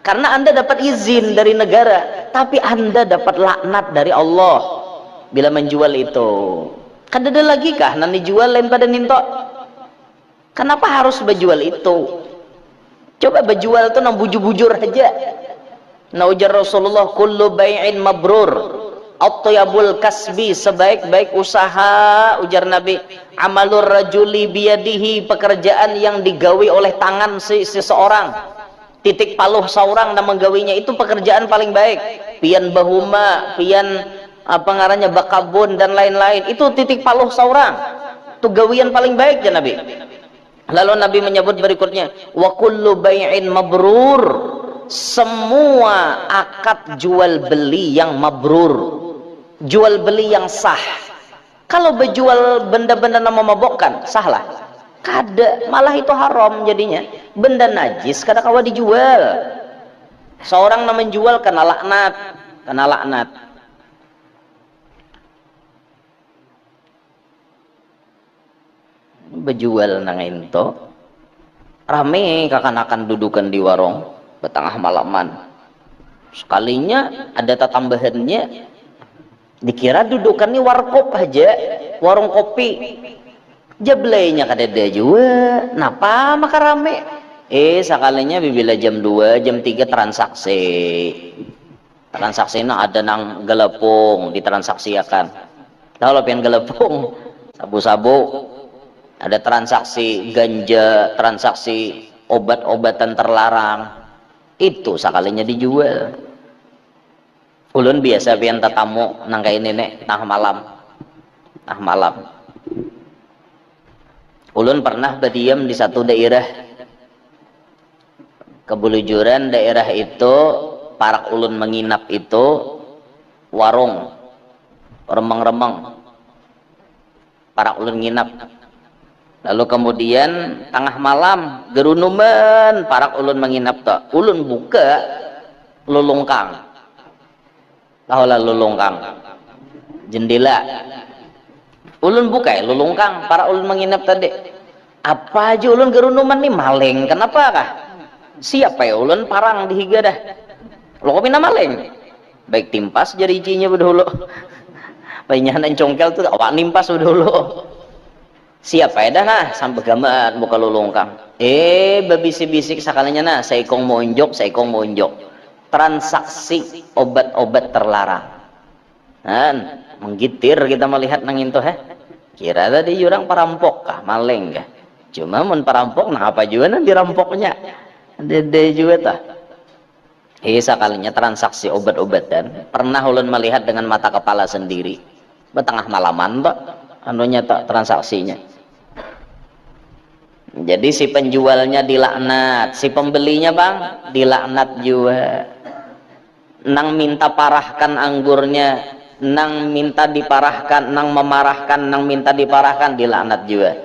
Speaker 1: karena Anda dapat izin dari negara, tapi Anda dapat laknat dari Allah bila menjual itu. Kan ada lagi kah nanti jual lain pada ninto? Kenapa harus berjual itu? Coba berjual tuh nang bujur-bujur aja. Nah ujar Rasulullah, kullu bai'in mabrur, At-thayyibul kasbi, sebaik-baik usaha, ujar Nabi, amalur rajuli biyadihi, pekerjaan yang digawi oleh tangan seseorang, titik paluh seorang dan menggawinya, itu pekerjaan paling baik. Pian bahuma, pian apa ngarannya bakabun dan lain-lain, itu titik paluh seorang, itu gawian paling baik ya Nabi. Lalu Nabi menyebut berikutnya, wa kullu bai'in mabrur, semua akad jual beli yang mabrur, jual beli yang sah. Kalau berjual benda-benda yang memabokkan, sahlah. Kada, malah itu haram jadinya. Benda najis kada kawa dijual. Seorang yang menjual kena laknat, kena laknat. Berjual nang ento rame kakanakan dudukan di warung betengah malaman, sekalinya ada tambahannya, dikira dudukan ini warkop aja, warung kopi, jablainya kadada juga, napa maka rame. Sekalinya bibila jam 2 jam 3 transaksinya ada nang gelepung ditransaksiakan. Tahu lo pian gelepung sabu-sabu, ada transaksi ganja, transaksi obat-obatan terlarang, itu sekalinya dijual. Ulun biasa pian tatamu nang kayak nenek tengah malam. Ulun pernah berdiam di satu daerah kebelujuran, daerah itu parak ulun menginap itu warung remeng-remeng, parak ulun nginap. Lalu kemudian tengah malam gerunuman parak ulun menginap tak, ulun buka lulungkang, tahu lah lulungkang, jendela, ulun buka lulungkang para ulun menginap tadi. Apa aja ulun gerunuman nih maling, kenapa kah? Siapa ya ulun parang dihiga dah, lo kopi na maling, baik timpas jari ijinya bedulu, banyakan congkel tuh awak nimpas bedulu. Siapa ya dah nah sampai gamat buka lulungkang, babisi-bisik sekalinya nah saikong mau unjuk, transaksi obat-obat terlarang. Nah, menggitir kita melihat nang itu kira tadi jurang perampok kah, maling kah? Cuma mun perampok nah apa juga nah dirampoknya, dede juga tah. Sekalinya transaksi obat-obatan pernah ulun melihat dengan mata kepala sendiri, betengah malaman pak anunya tak transaksinya. Jadi si penjualnya dilaknat, si pembelinya bang dilaknat juga. Nang minta parahkan anggurnya, nang minta diparahkan, nang memarahkan, nang minta diparahkan dilaknat juga.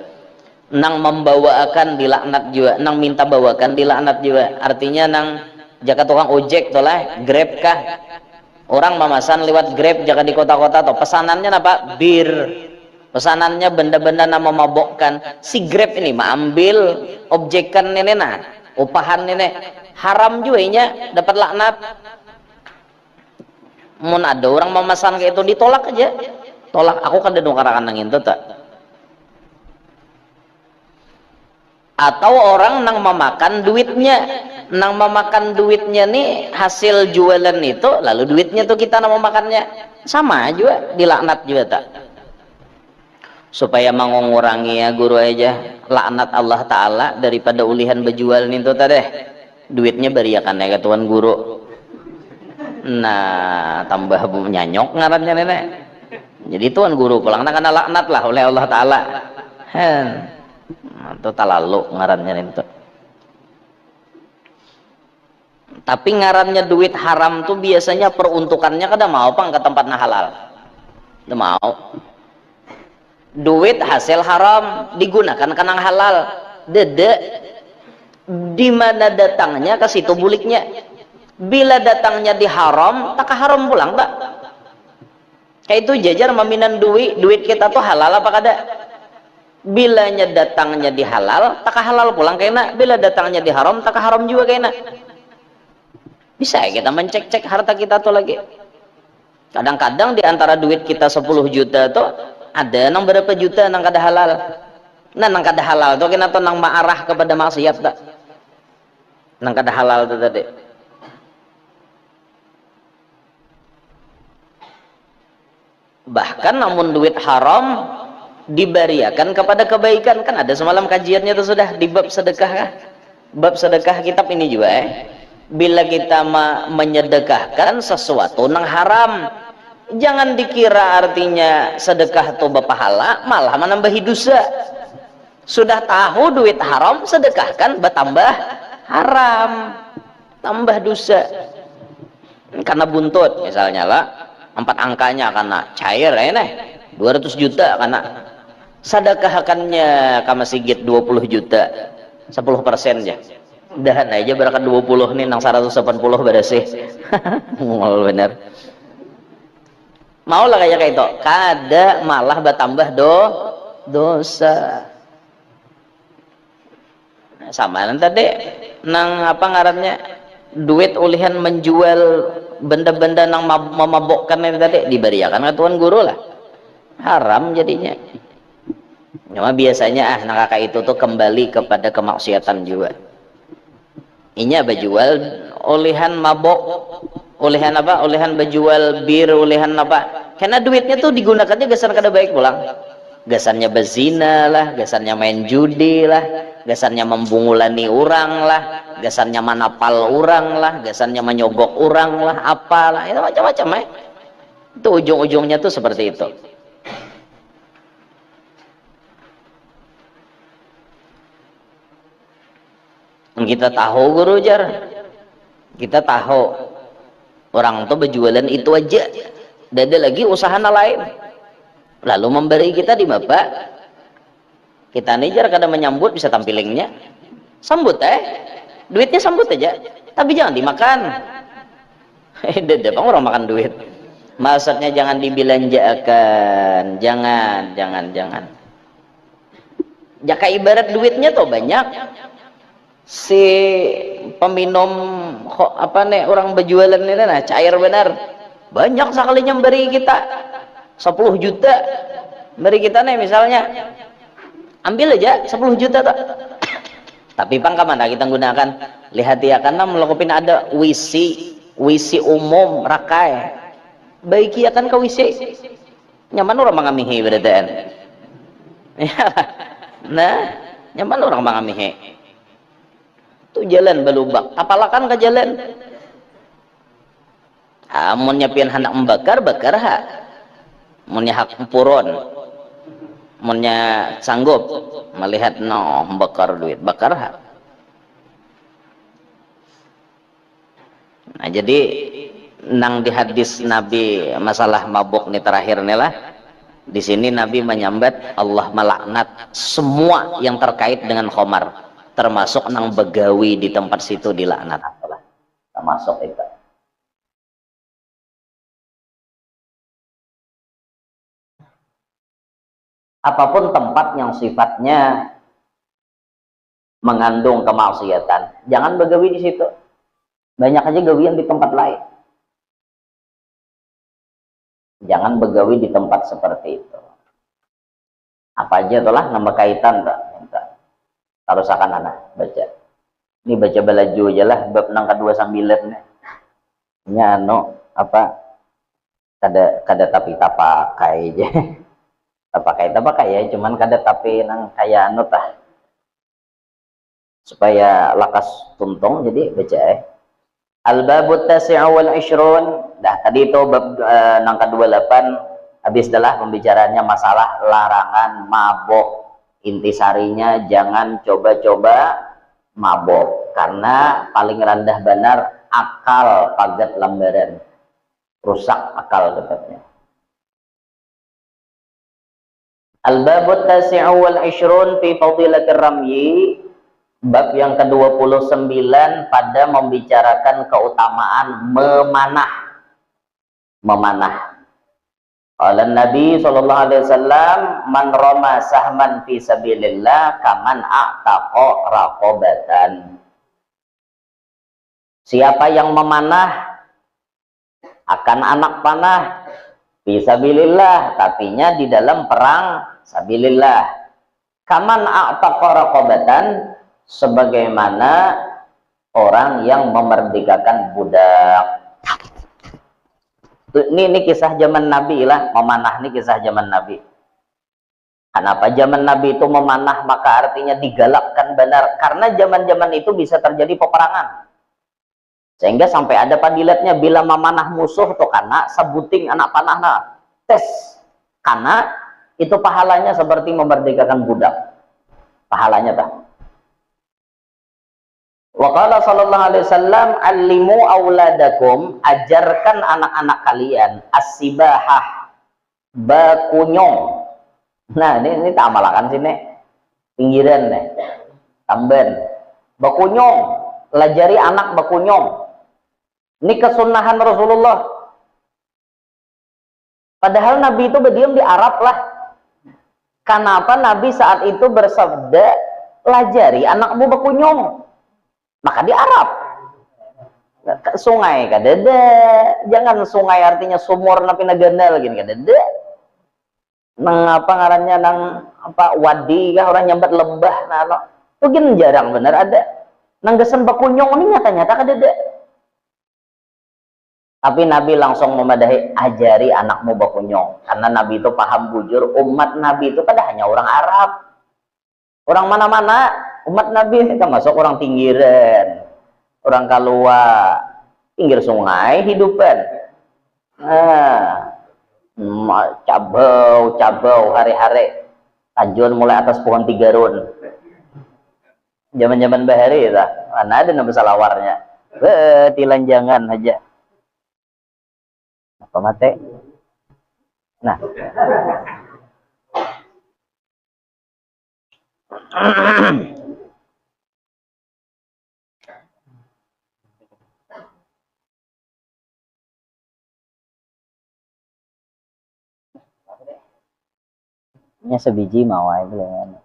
Speaker 1: Nang membawakan dilaknat juga, nang minta bawakan dilaknat juga. Artinya nang jaka tukang ojek tuh lah, Grab kah? Orang memesan lewat Grab jaka di kota-kota tuh pesanannya apa? Bir. Pesanannya benda-benda nama memabokkan, si Grab ini ambil objekan nenek nah, upahan nenek, haram juga nya dapat laknat. Mun ada orang memesan kayak itu ditolak aja, tolak, aku kan dedong karakan nang itu tak. Atau orang nang memakan duitnya nih hasil jualan itu, lalu duitnya tuh kita nang memakannya, sama juga dilaknat juga tak. Supaya mengurangi ya guru aja laknat Allah Ta'ala daripada ulihan berjual nih tuh tadi duitnya bariakan ya ke tuan guru. Nah tambah nyanyok ngarannya nenek, jadi tuan guru pulang nah kena laknat lah oleh Allah Ta'ala. Itu talalu ngarannya itu. Tapi ngarannya duit haram tuh biasanya peruntukannya kada mau pang ke tempat nah halal, kada mau. Duit hasil haram digunakan kenang halal, dede di mana datangnya ke situ buliknya. Bila datangnya di haram tak haram pulang tak. Kayak itu jajar maminan duit kita tuh halal apa kada. Bilanya datangnya di halal tak halal pulang kena, bila datangnya di haram tak haram juga kena. Bisa ya kita mencek-cek harta kita tuh lagi. Kadang-kadang di antara duit kita 10 juta tuh ada nang berapa juta nang kada halal. Nah nang kada halal tuh kena tuh nang marah kepada maksiat tak. Nang kada halal tuh tadi. Bahkan namun duit haram diberiakan kepada kebaikan. Kan ada semalam kajiannya itu sudah di bab sedekah kan? Bab sedekah kitab ini juga bila kita menyedekahkan sesuatu yang haram, jangan dikira artinya sedekah itu berpahala, malah menambahi dosa. Sudah tahu duit haram, sedekahkan bertambah haram, tambah dosa. Karena buntut misalnya lah, 4 angkanya karena cair 200 juta karena sedekahkannya ke masjid 20 juta 10% ya dahan aja berangkat 20 nih nang 180 beresih ngol bener mau lah kayak itu kada malah bertambah dosa. Nah, sama tadi nang apa ngarannya duit ulihan menjual benda-benda nang memabokkan itu tadi diberiakan ke tuan guru lah, haram jadinya. Cuma biasanya nah kakak itu tuh kembali kepada kemaksiatan juga. Inya berjual ulihan mabok, ulihan apa? Ulihan berjual bir, ulihan apa? Karena duitnya tuh digunakannya gasan kada baik pulang. Gasannya berzina lah, gasannya main judi lah, gasannya membungulani orang lah, gasannya manapal orang lah, gasannya menyogok orang lah, apalah, itu macam-macam Itu ujung-ujungnya tuh seperti itu. Kita tahu guru jar, kita tahu orang tuh berjualan itu aja, ada lagi usaha lain, lalu memberi kita di bapak, kita nih jar kadang menyambut bisa tampilingnya, sambut duitnya sambut aja, tapi jangan dimakan. Dede bang orang makan duit, maksudnya jangan dibelanjakan, jangan. Jaka ibarat duitnya tuh banyak. Si peminum orang berjualan ini cair benar banyak sekalinya beri kita 10 juta beri kita misalnya ambil aja 10 juta tuh. Tapi pang kemana kita gunakan lihat ya karena melokopin ada wisi umum rakai baik ya kan ke wisi nyaman orang mengamihi berarti nah nyaman orang mengamihi itu jalan belubak apalakan ke jalan amunnya pian hendak membakar ha munnya hak purun munnya sanggup melihat membakar duit bakar ha. Nah jadi nang di hadis Nabi masalah mabuk nih terakhir nih lah di sini Nabi menyambat Allah melaknat semua yang terkait dengan khamar termasuk nang begawi di tempat situ dilaknat apalah termasuk itu. Apapun tempat yang sifatnya mengandung kemaksiatan jangan begawi di situ, banyak aja gawian di tempat lain, jangan begawi di tempat seperti itu. Apa aja itulah nama kaitan harus akan anak baca ini baca balaju aja lah bab nang ke-29 nya apa kada tapi tapakai aja tapakai ya cuman kada tapi nang kaya tah supaya lakas tuntung jadi baca al-babut tasi'u wal 'ishrun dah tadi itu bab nang ke-28 habis adalah pembicaraannya masalah larangan mabok. Intisarinya jangan coba-coba mabok karena paling rendah benar akal pagat lambaran rusak akal tetapnya. Al-babut tasi'u wal 'ishrun fi fadilatir ramyi bab yang ke-29 pada membicarakan keutamaan memanah. Qala Nabi sallallahu alaihi wasallam man rama sahman fi sabilillah kaman a'taqa raqabatan. Siapa yang memanah akan anak panah fi sabilillah tapinya di dalam perang sabilillah. Kaman a'taqa raqabatan sebagaimana orang yang memerdekakan budak.
Speaker 2: Ini kisah zaman Nabi lah, memanah nih kisah zaman Nabi. Kenapa zaman Nabi itu memanah? Maka artinya digalakkan benar, karena zaman-zaman itu bisa terjadi peperangan, sehingga sampai ada padilatnya bila memanah musuh tuh karena sebuting anak panahna tes, karena itu pahalanya seperti memerdekakan budak, pahalanya tak. Wa qala sallallahu alaihi wasallam, allimu auladakum, ajarkan anak-anak kalian as-sibahah, bakunyong. Nah, ini tak amalakan sini. Pinggiran nih. Tamben. Bakunyong, lajari anak bakunyong. Ini kesunahan Rasulullah. Padahal Nabi itu berdiam di Arab lah. Kenapa Nabi saat itu bersabda, lajari anakmu bakunyong? Maka di Arab. Sungai kadada. Jangan sungai artinya sumur napi nagandal gini kadada. Nang apa ngarannya, nang apa wadi kah orang nyambat lembah, nah no. Mungkin jarang bener ada. Nang gesen bakunyong ini nyata-nyata kadada. Tapi Nabi langsung memadahi, ajari anakmu bakunyong, karena Nabi itu paham bujur umat Nabi itu pada hanya orang Arab, orang mana-mana. Umat Nabi kita masuk orang pinggiran, orang kalua, pinggir sungai hidupan. Cabau hari-hari tajun mulai atas pohon tigarun. Zaman-zaman bahari ya, mana ada nama salawarnya. Tilanjangan aja. Apa mate? Nah. Nya sebiji mau ae belum.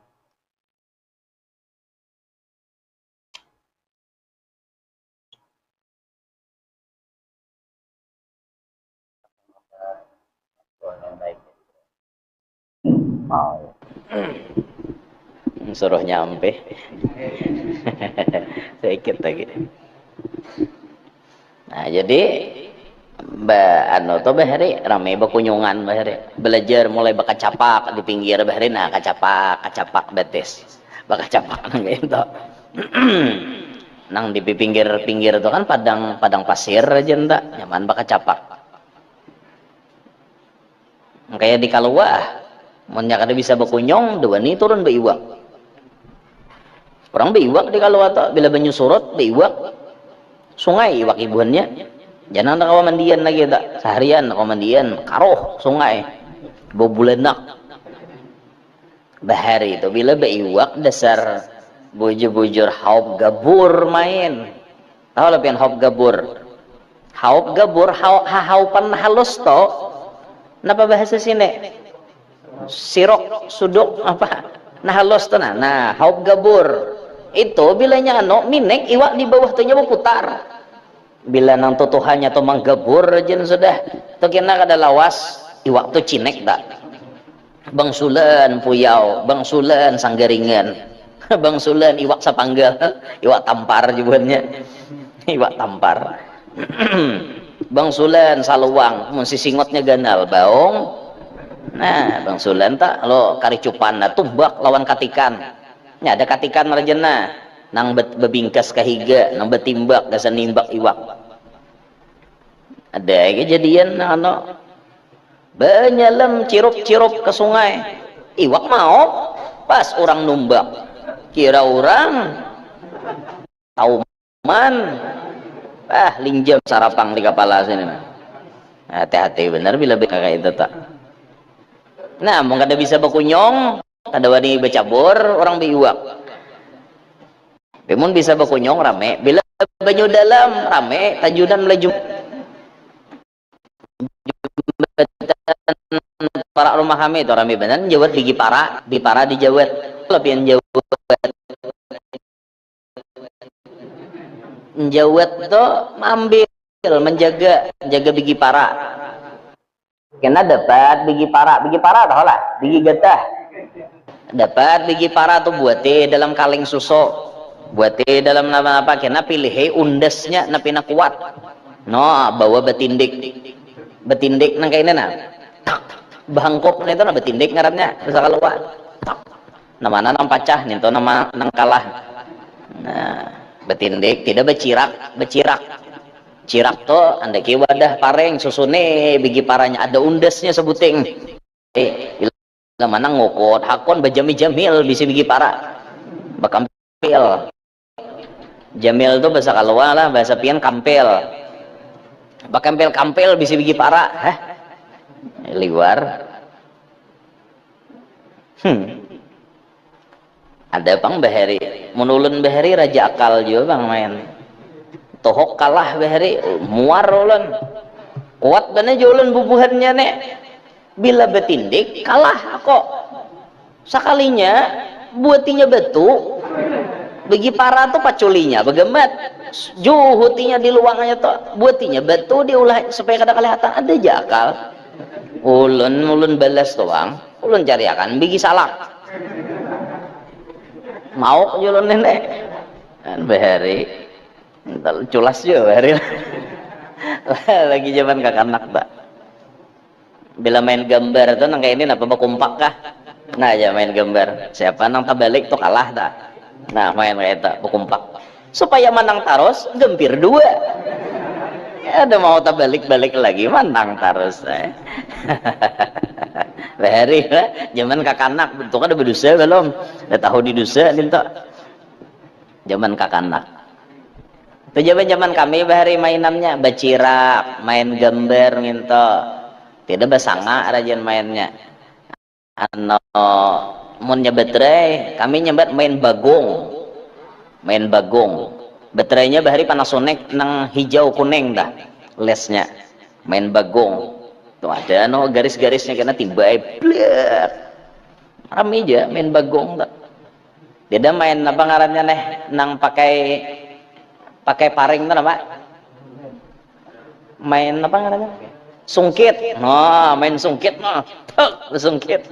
Speaker 2: Mau.
Speaker 1: Suruh nyampe. Sedikit lagi. Nah, jadi anu to bahari rame bakunyungan bahari. Belajar mulai bakacapak di pinggir bahari, nah kacapak betes. Bakacapak nang gitu. Nang di pinggir-pinggir itu kan padang pasir aja ndak, nyaman bakacapak. Kayak di Kalua, mun nya kada bisa bakunyong, dua ni turun beiwak. Orang beiwak di Kalua to, bila banyu surut beiwak. Sungai iwak ibuannya. Jangan nak mandian lagi tak, seharian nak mandian, karoh sungai, bau bulenak. Bahari itu bila beiwak dasar bujur-bujur haub gabur main. Tahu lah pian haub gabur? Haub gabur haupan halus to. Napa bahasa sini? Sirok suduk apa? Nah halus to nah haub gabur. Itu bilanya anu minek iwak di bawah tuhnya berputar. Bila nang tutuhannya to manggabur jen sudah to kena kada lawas iwak tu cinek tak bangsulan puyau bangsulan sanggaringan bangsulan iwak sapanggal iwak tampar jubuannya iwak tampar bangsulan saluang mun sisingotnya ganal baong. Nah bangsulan tak lo karicupan na tumbak lawan katikan nya ada katikan rajana nang bebingkas kahiga nang betimbak dasa nimbak iwak. Ada kejadian ano banyalam cirup-cirup ke sungai iwak mau pas orang numbak kira orang tauman linjam sarapang di kepala sini. Hati-hati bener bila kayak itu tak. Nah mau kada bisa bakunyong kada wani becabur orang biwak. Pemun bisa bakunyong rame, bila banyu dalam rame, tajudan melaju para rumah kami itu rame bener, jawet bigi para dijawet, lebihan jawet tuh ambil menjaga bigi para. Kena dapat bigi para tahu lah, bigi getah. Dapat bigi para tuh buatnya dalam kaleng susu. Buatnya dalam apa kena pilih undasnya napina kuat no bawa batindik betindik nang kayak na tak bangkop na ito na betindik ngarannya sa kalwa tak nama nang pacah nito nama nang kalah. Nah betindik tidak becirak cirak to andaki wadah pareng susune bigi paranya ada undesnya sebuting mana ngukut hakon bajami jamil bisa bigi para bakampil jamil tuh bahasa kalwa lah bahasa pian kampil bakampil bisa bigi para liwar ada pang bahari menulun bahari raja akal juga bang main tohok kalah bahari muar ulun kuat bener ulun bubuhannya nek bila betindik kalah kok sekalinya buatinya betu bagi para tuh paculinya begemet juhutinya di luangnya tuh buatinya betu diulah supaya kada kelihatan ada jakal ulun balas doang ulun cari akan bagi salak mau ulun nenek kan bahari entar culas juga bahari lagi zaman kakanak tak bila main gambar tuh nang kayak ini apa kumpak kah nah aja main gambar siapa nang tabalik tuh kalah tak nah main kayak itu kumpak supaya menang taros gempir dua ya ada mau tabalik balik lagi menang taros bahari zaman kakanak bentuk ada berdosa belum udah tahu di dosa nih tuh zaman kakanak itu zaman kami bahari mainannya bacirak main gambar minta tidak basanga rajin mainnya mun nyebetre kami nyebat main bagong betrenya bahari Panasonic nang hijau kuning dah lesnya main bagong tuh ada garis-garisnya kena tibai rame aja main bagong dah tidak main apa ngarannya nih nang pakai paring tuh apa main apa ngarannya sungkit main sungkit sungkit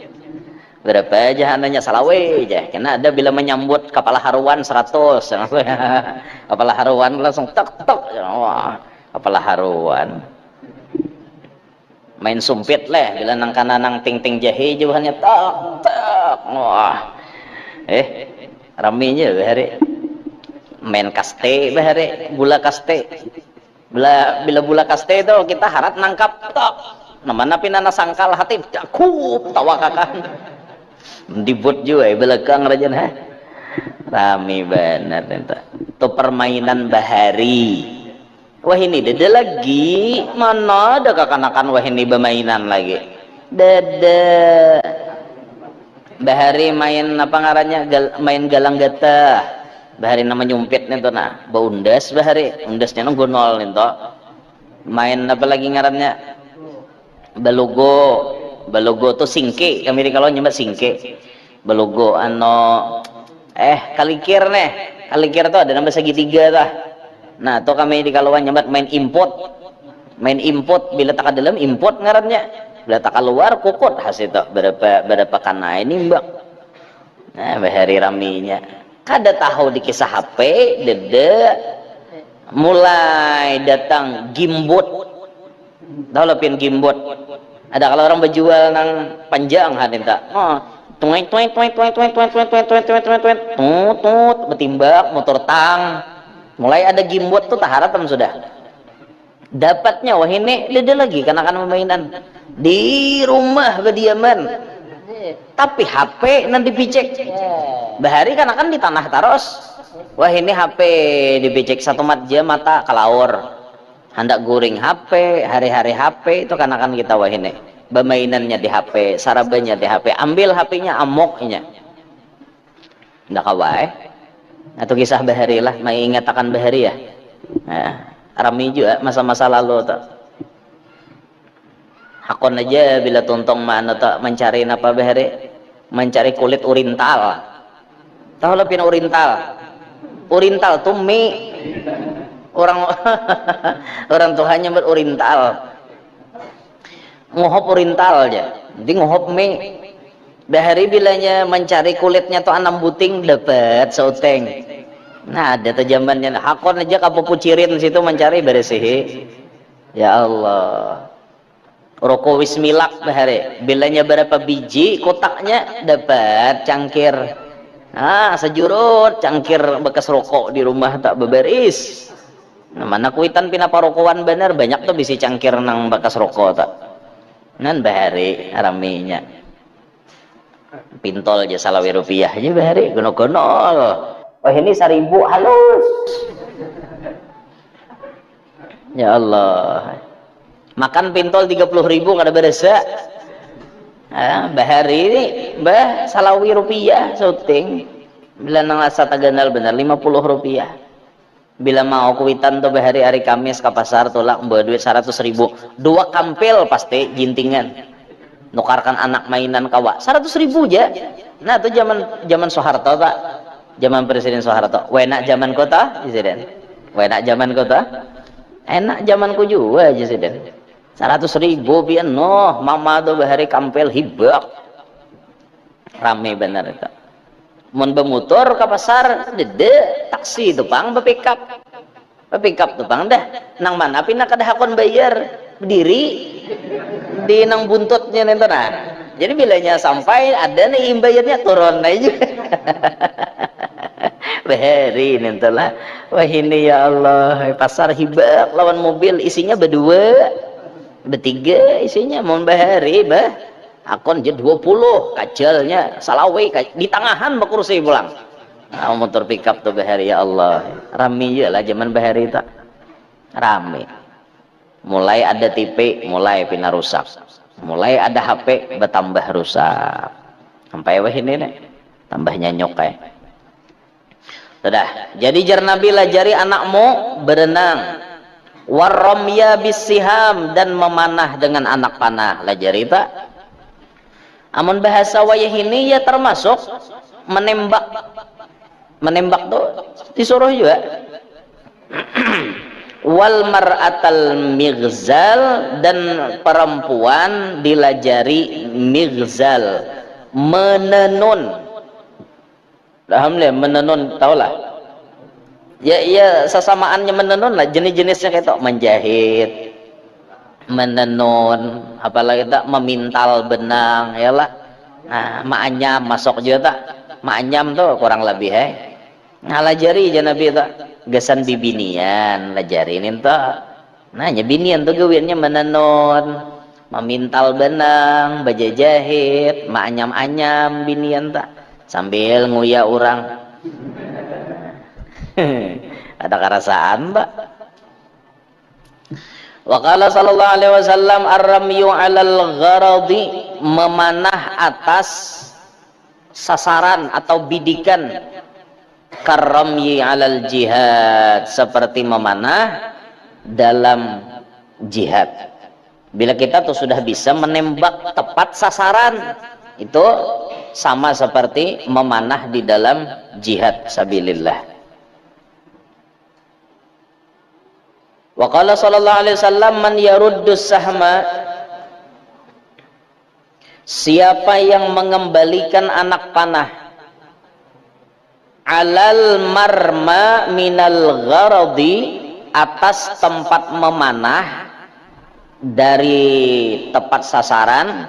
Speaker 1: berapa aja ananya salawe aja karena ada bila menyambut kepala haruan 100 kepala haruan langsung tek wah kepala haruan main sumpit lah bila nang kananang ting jahe jauhannya tak wah raminya bahari main kaste bahari gula kaste bila bula kaste itu kita harap nangkap tok namanya pinana sangkal hati dakup tawakakan dibut juga belakang rajan rame benar itu permainan bahari wah ini dada lagi mana ada kekanakan wah ini bermainan lagi dada bahari main apa ngarannya main galang getah bahari nama nyumpit nih tuh nah baundas bahari undasnya nang gonol nih tuh main apa lagi ngarannya balogo tuh singke kami di kalau nyebut singke balogo kalikir tuh ada nama segitiga tuh nah tuh kami di kalau nyebut main import bila tak dalam import ngarannya bila tak keluar kukut hasil tuh berapa kana ini mbak nah bahari raminya kada tahu di kisah HP dede mulai datang gimbot tahu lepin gimbot ada kalau orang berjual nang panjang hadin tak tuing tut betimbak motor tang mulai ada gimbot tuh taharatan sudah dapatnya wah ini dede lagi kanakan mainan di rumah kediaman tapi HP nanti dipicek bahari kan akan di tanah taros wah ini HP dipicek satu jam mata kalaur hendak guring HP hari-hari HP itu kan akan kita wah ini bermainannya di HP sarabanya di HP ambil HP-nya amoknya ndak kawai atau kisah bahari lah mai ingat akan bahari ya rami juga masa-masa lalu tuh hakon aja bila tontong mana tak mencari apa bahari mencari kulit urintal tahu lebih urintal tuh mie orang Tuhannya berurintal ngohop urintal aja jadi ngohop mie bahari bilanya mencari kulitnya tuh 6 buting dapat sauteng nah ada tuh zamannya hakon aja kapu pucirin situ mencari beresih ya Allah rokok wis milak bahare, bilanya berapa biji kotaknya dapat cangkir, sejurut cangkir bekas rokok di rumah tak beberis. Nah, mana kuitan pina parokowan bener banyak tuh bisi cangkir nang bekas rokok tak nan bahari raminya pintol aja salawi rupiah aja bahari gonol-gonol.
Speaker 2: Oh ini 1.000 halus.
Speaker 1: Ya Allah, makan pintol 30.000 kada berasa. Bahari ini bah salawi rupiah syuting bila nang asa taganal bener 50 rupiah. Bila mau kuitan tuh bahari hari Kamis ke pasar tolak membawa duit 100.000, 2 kampil pasti jintingan nukarkan anak mainan kawa 100.000 aja. Nah itu zaman Soeharto tak, zaman Presiden Soeharto. Enak zaman kota Presiden, enak zaman kota, enak zamanku juga Presiden. 100.000 pian noh mama tuh bahari kampil hibak rame bener itu. Mun bemotor ke pasar dede taksi tuh pang bepikap tuh pang dah nang mana pina kada hakon bayar berdiri di nang buntutnya nih nah. Jadi bilanya sampai ada nih imbayarnya turun aja. Bahari nih lah. Wah ini ya Allah pasar hibak lawan mobil isinya berdua bertiga isinya mau bahari bah akon je 20 kacelnya salawe di tangahan kursi pulang. Motor pickup tuh bahari ya Allah rame je lah zaman bahari tak rame. Mulai ada TV mulai pina rusak, mulai ada HP bertambah rusak sampai wah ini nih tambahnya nyokai. Sudah jadi jar Nabi lajari anakmu berenang warramya bisiham dan memanah dengan anak panah lajari tak. Amun bahasa wayah ini ya termasuk menembak tuh disuruh juga. Wal mar'atal mighzal dan perempuan dilajari mighzal menenun. Alhamdulillah menenun taulah. Ya sesamaannya menenun lah jenis-jenisnya kayak itu menjahit, menenun, apalagi tak memintal benang ya lah. Nah ma'anyam masuk juga tak, ma'anyam tuh kurang lebih ngalajari aja Nabi tak gesan bibinian lajari ini tak. Nah binian tuh gawinnya menenun, memintal benang, baja jahit, ma'anyam binian tak sambil nguya orang. Ada kerasaan mbak. Waqala sallallahu alaihi wasallam ar-ramyu 'alal gharadi memanah atas sasaran atau bidikan karramyi 'alal jihad seperti memanah dalam jihad. Bila kita tuh sudah bisa menembak tepat sasaran itu sama seperti memanah di dalam jihad sabilillah. Wa qala sallallahu alaihi wasallam man yaruddus sahma siapa yang mengembalikan anak panah alal marma minal gharadi atas tempat memanah dari tepat sasaran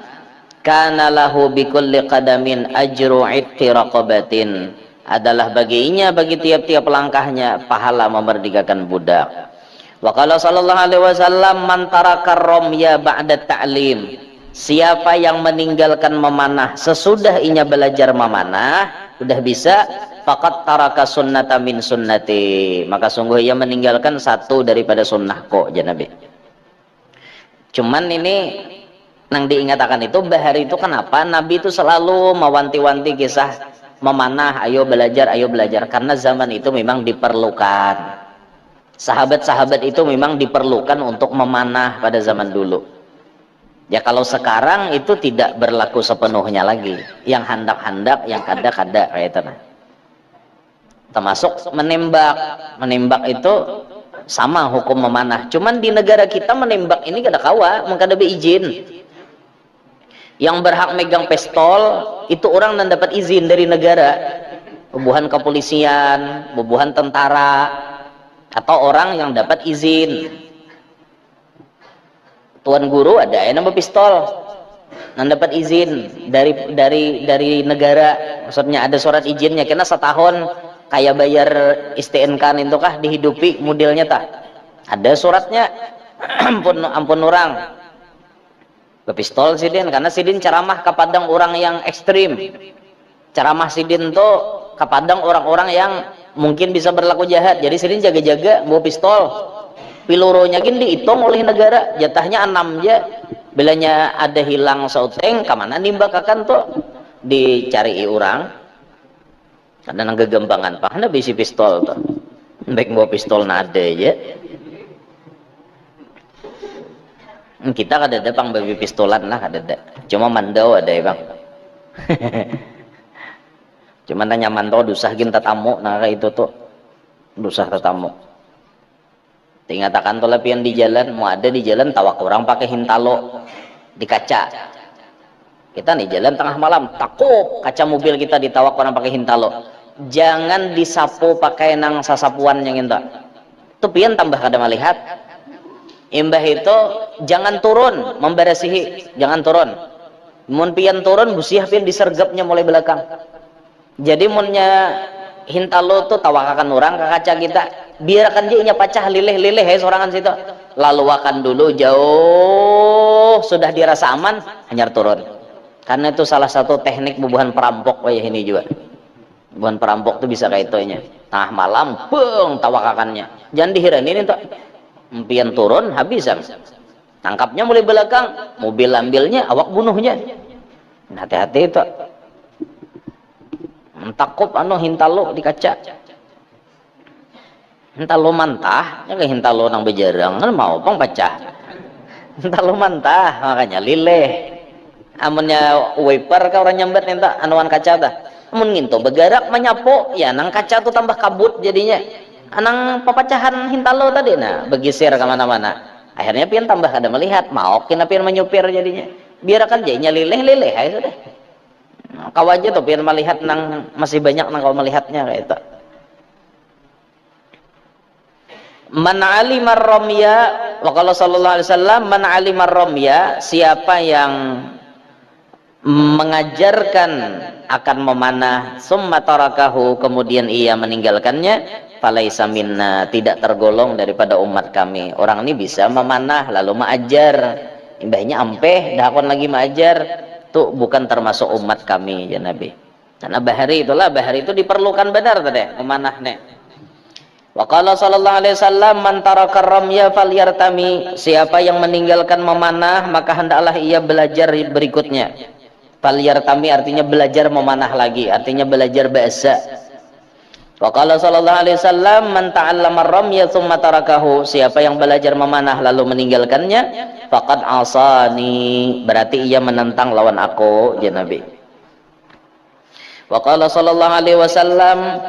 Speaker 1: kana lahu bikulli qadamin ajru itti raqabatin adalah baginya bagi tiap-tiap langkahnya pahala memerdekakan budak. Wa qala sallallahu alaihi wasallam man taraka ramya ba'da ta'lim siapa yang meninggalkan memanah sesudah inya belajar memanah udah bisa faqad taraka sunnata min sunnati maka sungguh ia meninggalkan satu daripada sunnahku ya Nabi. Cuman ini nang diingatkan itu bahari itu kenapa Nabi itu selalu mewanti-wanti kisah memanah ayo belajar karena zaman itu memang diperlukan. Sahabat-sahabat itu memang diperlukan untuk memanah pada zaman dulu. Ya kalau sekarang itu tidak berlaku sepenuhnya lagi. Yang handak-handak, yang kada-kada kayak itu. Termasuk menembak itu sama hukum memanah. Cuman di negara kita menembak ini kada kawa, mengkada beizin. Yang berhak megang pistol itu orang yang dapat izin dari negara. Bubuhan kepolisian, bubuhan tentara, atau orang yang dapat izin. tuan guru ada yang nambah pistol, nah dapat izin dari negara, maksudnya ada surat izinnya, kena setahun kayak bayar STNK itu kah dihidupi modelnya tak ada suratnya. ampun orang pistol sidin, karena sidin ceramah kepadang orang yang ekstrim, ceramah sidin tuh kepadang orang-orang yang mungkin bisa berlaku jahat, jadi sidin jaga-jaga bawa pistol, pilurunya gini dihitung oleh negara, jatahnya 6 aja, bilanya ada hilang sauteng kemana nimbakakan tuh dicari orang, ada nang gegembangan pak, ada bisi pistol tuh, baik bawa pistol nade aja. Kita kada ada pang babi pistolan lah, kada ada, cuma mandau ada ya bang. Cuman tanya mantau dusah gin tatamu, nah kayak itu tuh dusah tatamu. Tingatakan tuh lapian di jalan, mau ada di jalan tawak orang pakai hintalo di kaca. Kita nih jalan tengah malam, takut kaca mobil kita ditawak orang pakai hintalo. Jangan disapu pakai nang sasapuan yang itu. Tuh pian tambah kada melihat. Imbah itu jangan turun memberesihi, jangan turun. Mun pian turun busiah pian disergapnya mulai belakang. Jadi munnya hintalo tuh tawakakan orang ke kaca kita, biarkan dia nya pacah lileh-lileh sorangan situ. Lalu akan dulu jauh sudah dirasa aman, hanyar turun. Karena itu salah satu teknik bubuhan perampok kayak ini juga. Bubuhan perampok tuh bisa kayak itunya. Tengah malam, beng tawakakannya. Jangan dihiranin itu. Pian turun habisan. Tangkapnya mulai belakang, mobil ambilnya, awak bunuhnya. Hati-hati itu. Takut hintalo di kaca. Hintalo mantah, ya kayak hintalo nang bejarang, kan mau pang pecah. Hintalo mantah, makanya lileh. Amunnya wiper ka orang nyambat ninta anuan kaca dah. Amun nginto begarak menyapo, ya nang kaca tuh tambah kabut jadinya. Anang pepecahan hintalo tadi nah begisir kemana-mana, akhirnya pian tambah ada melihat mau kena pian menyupir jadinya, biarkan jadinya lileh-lileh aja sudah. Nah, kau aja tuh pian melihat nang masih banyak nang kau melihatnya kayak itu. Man alimar ramya, wa qala sallallahu alaihi wasallam, man alimar ramya, siapa yang mengajarkan akan memanah summa tarakahu, kemudian ia meninggalkannya, falaisa minna, tidak tergolong daripada umat kami. Orang ini bisa memanah lalu mengajar, imbahnya ampeh dakon lagi mengajar, tuh bukan termasuk umat kami ya Nabi. Karena bahari itu diperlukan benar tadi memanah nek. Wa qala sallallahu alaihi wasallam, man taraka ramya falyartami, siapa yang meninggalkan memanah maka hendaklah ia belajar berikutnya. Falyartami artinya belajar memanah lagi, artinya belajar bahasa. Wa qala sallallahu alaihi wasallam, man ta'allama ar-ramya tsumma tarakahu, siapa yang belajar memanah lalu meninggalkannya, faqad asani, berarti ia menentang lawan aku ya Nabi. Wa qala sallallahu alaihi wasallam,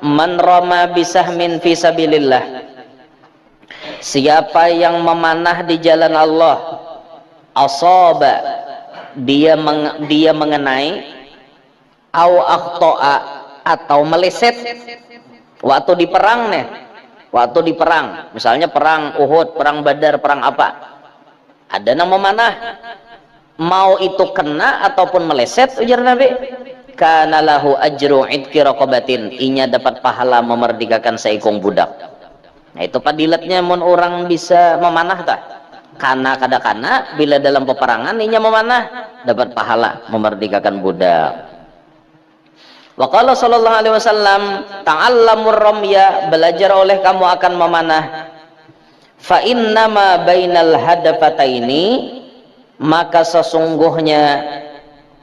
Speaker 1: man rama bisahmin fi sabilillah, siapa yang memanah di jalan Allah, asaba, dia mengenai, au akhto'a, atau meleset waktu di perang nih, waktu di perang, misalnya perang Uhud, perang Badar, perang apa, ada yang memanah, mau itu kena ataupun meleset, ujar Nabi, kana lahu ajru idki raqabatin, inya dapat pahala memerdekakan seekor budak. Nah itu padilatnya mun orang bisa memanah tak, karena kadang-kadang bila dalam peperangan inya memanah dapat pahala memerdekakan budak. Wa qala sallallahu alaihi wasallam, ta'allamur ramya, belajar oleh kamu akan memanah, fa innama bainal hadafataini, maka sesungguhnya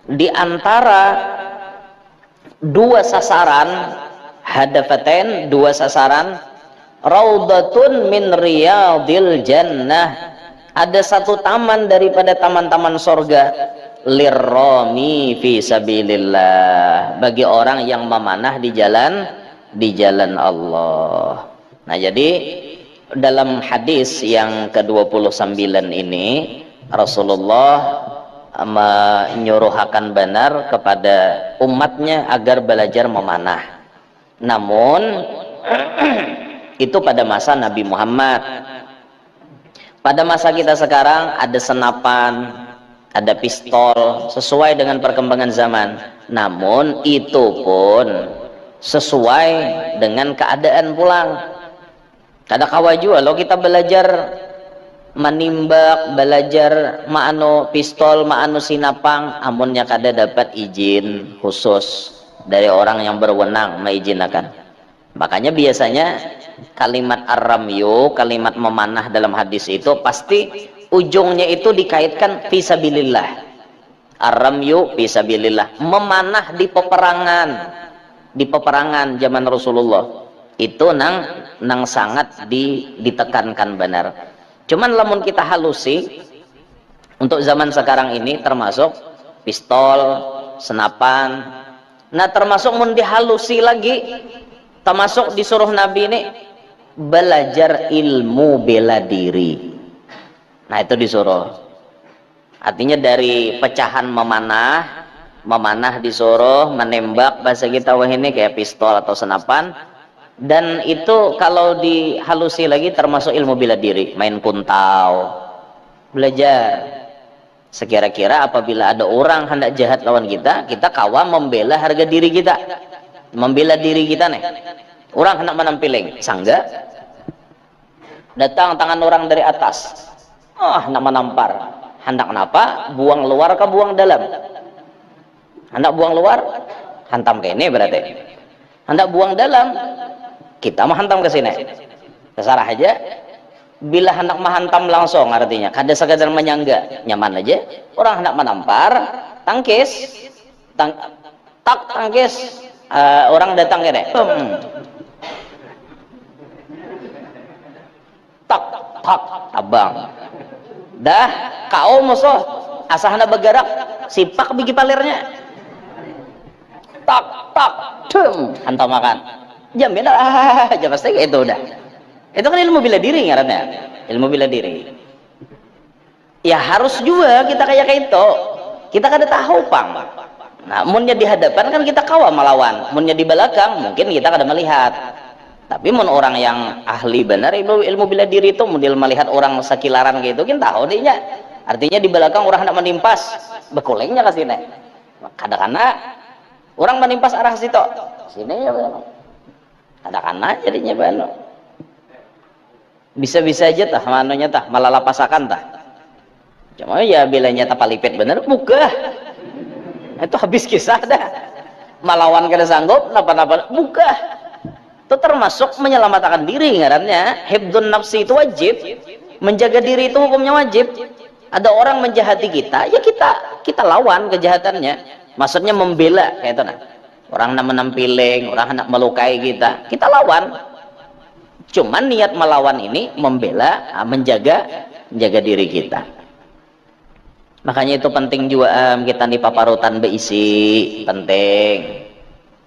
Speaker 1: di antara dua sasaran, hadafatain dua sasaran, raudatun min riyadil jannah, ada satu taman daripada taman-taman sorga, lirrami fi sabilillah, bagi orang yang memanah di jalan Allah. Nah jadi dalam hadis yang ke-29 ini Rasulullah menyuruhkan benar kepada umatnya agar belajar memanah. Namun itu pada masa Nabi Muhammad. Pada masa kita sekarang ada senapan, ada pistol, sesuai dengan perkembangan zaman. Namun itu pun sesuai dengan keadaan pulang. Kada kawa juga lo kita belajar menimbak, belajar maano pistol, maano sinapang, amunnya kada dapat izin khusus dari orang yang berwenang mengizinakan. Makanya biasanya kalimat ar-ramyu, kalimat memanah dalam hadis itu pasti ujungnya itu dikaitkan fisabilillah. Ar-ramyu fisabilillah, memanah di peperangan. Di peperangan zaman Rasulullah itu nang sangat ditekankan benar. Cuman lamun kita halusi untuk zaman sekarang ini termasuk pistol, senapan. Nah termasuk mun dihalusi lagi, termasuk disuruh Nabi ini belajar ilmu bela diri. Nah itu disuruh. Artinya dari pecahan memanah disuruh, menembak bahasa kita wah ini kayak pistol atau senapan. Dan itu kalau dihalusi lagi termasuk ilmu bela diri, main kuntau, belajar. Sekira-kira apabila ada orang hendak jahat lawan kita, kita kawa membela harga diri kita, membela diri kita nih. Orang hendak menampiling, sangga datang tangan orang dari atas, hendak menampar, hendak kenapa? Buang luar ke buang dalam, hendak buang luar, hantam ke ini berarti, hendak buang dalam, kita menghantam ke sini, kesarah aja. Bila hendak menghantam langsung artinya kada sekadar menyangga, nyaman aja. Orang hendak menampar, tangkis, tangkis, orang datang gini, tak, tabang. Dah, kau musuh, asa hendak bergerak, sipak bigi palirnya, tak, hantam makan. Jamin aja pasti kayak itu udah. Itu kan ilmu bela diri ngarannya, ilmu bela diri. Ya harus juga kita kayak itu. Kita kada tahu pang. Nah, munnya di hadapan kan kita kawa melawan, munnya di belakang mungkin kita kada melihat. Tapi mun orang yang ahli benar ilmu bela diri itu, mun dia melihat orang sekilaran gitu, kita tahu dia. Artinya di belakang orang hendak menimpas, bekulengnya ke sini. Kadang-kadang orang menimpas arah situ, sini ya. Kadang-kadang jadinya bano. Bisa-bisa aja tah manunya tah malah lapasakan tah. Cuma ya bilanya tah palipet bener buka. Itu habis kisah dah. Malawan kada sanggup napa-napa buka. Itu termasuk menyelamatkan diri ngarannya. Hibdun nafsi itu wajib. Menjaga diri itu hukumnya wajib. Ada orang menjahati kita, ya kita lawan kejahatannya. Maksudnya membela kayak itu nah. Orang nak menampiling, orang hendak melukai kita lawan. Cuman niat melawan ini membela, menjaga diri kita. Makanya itu penting juga kita di paparutan beisi, penting.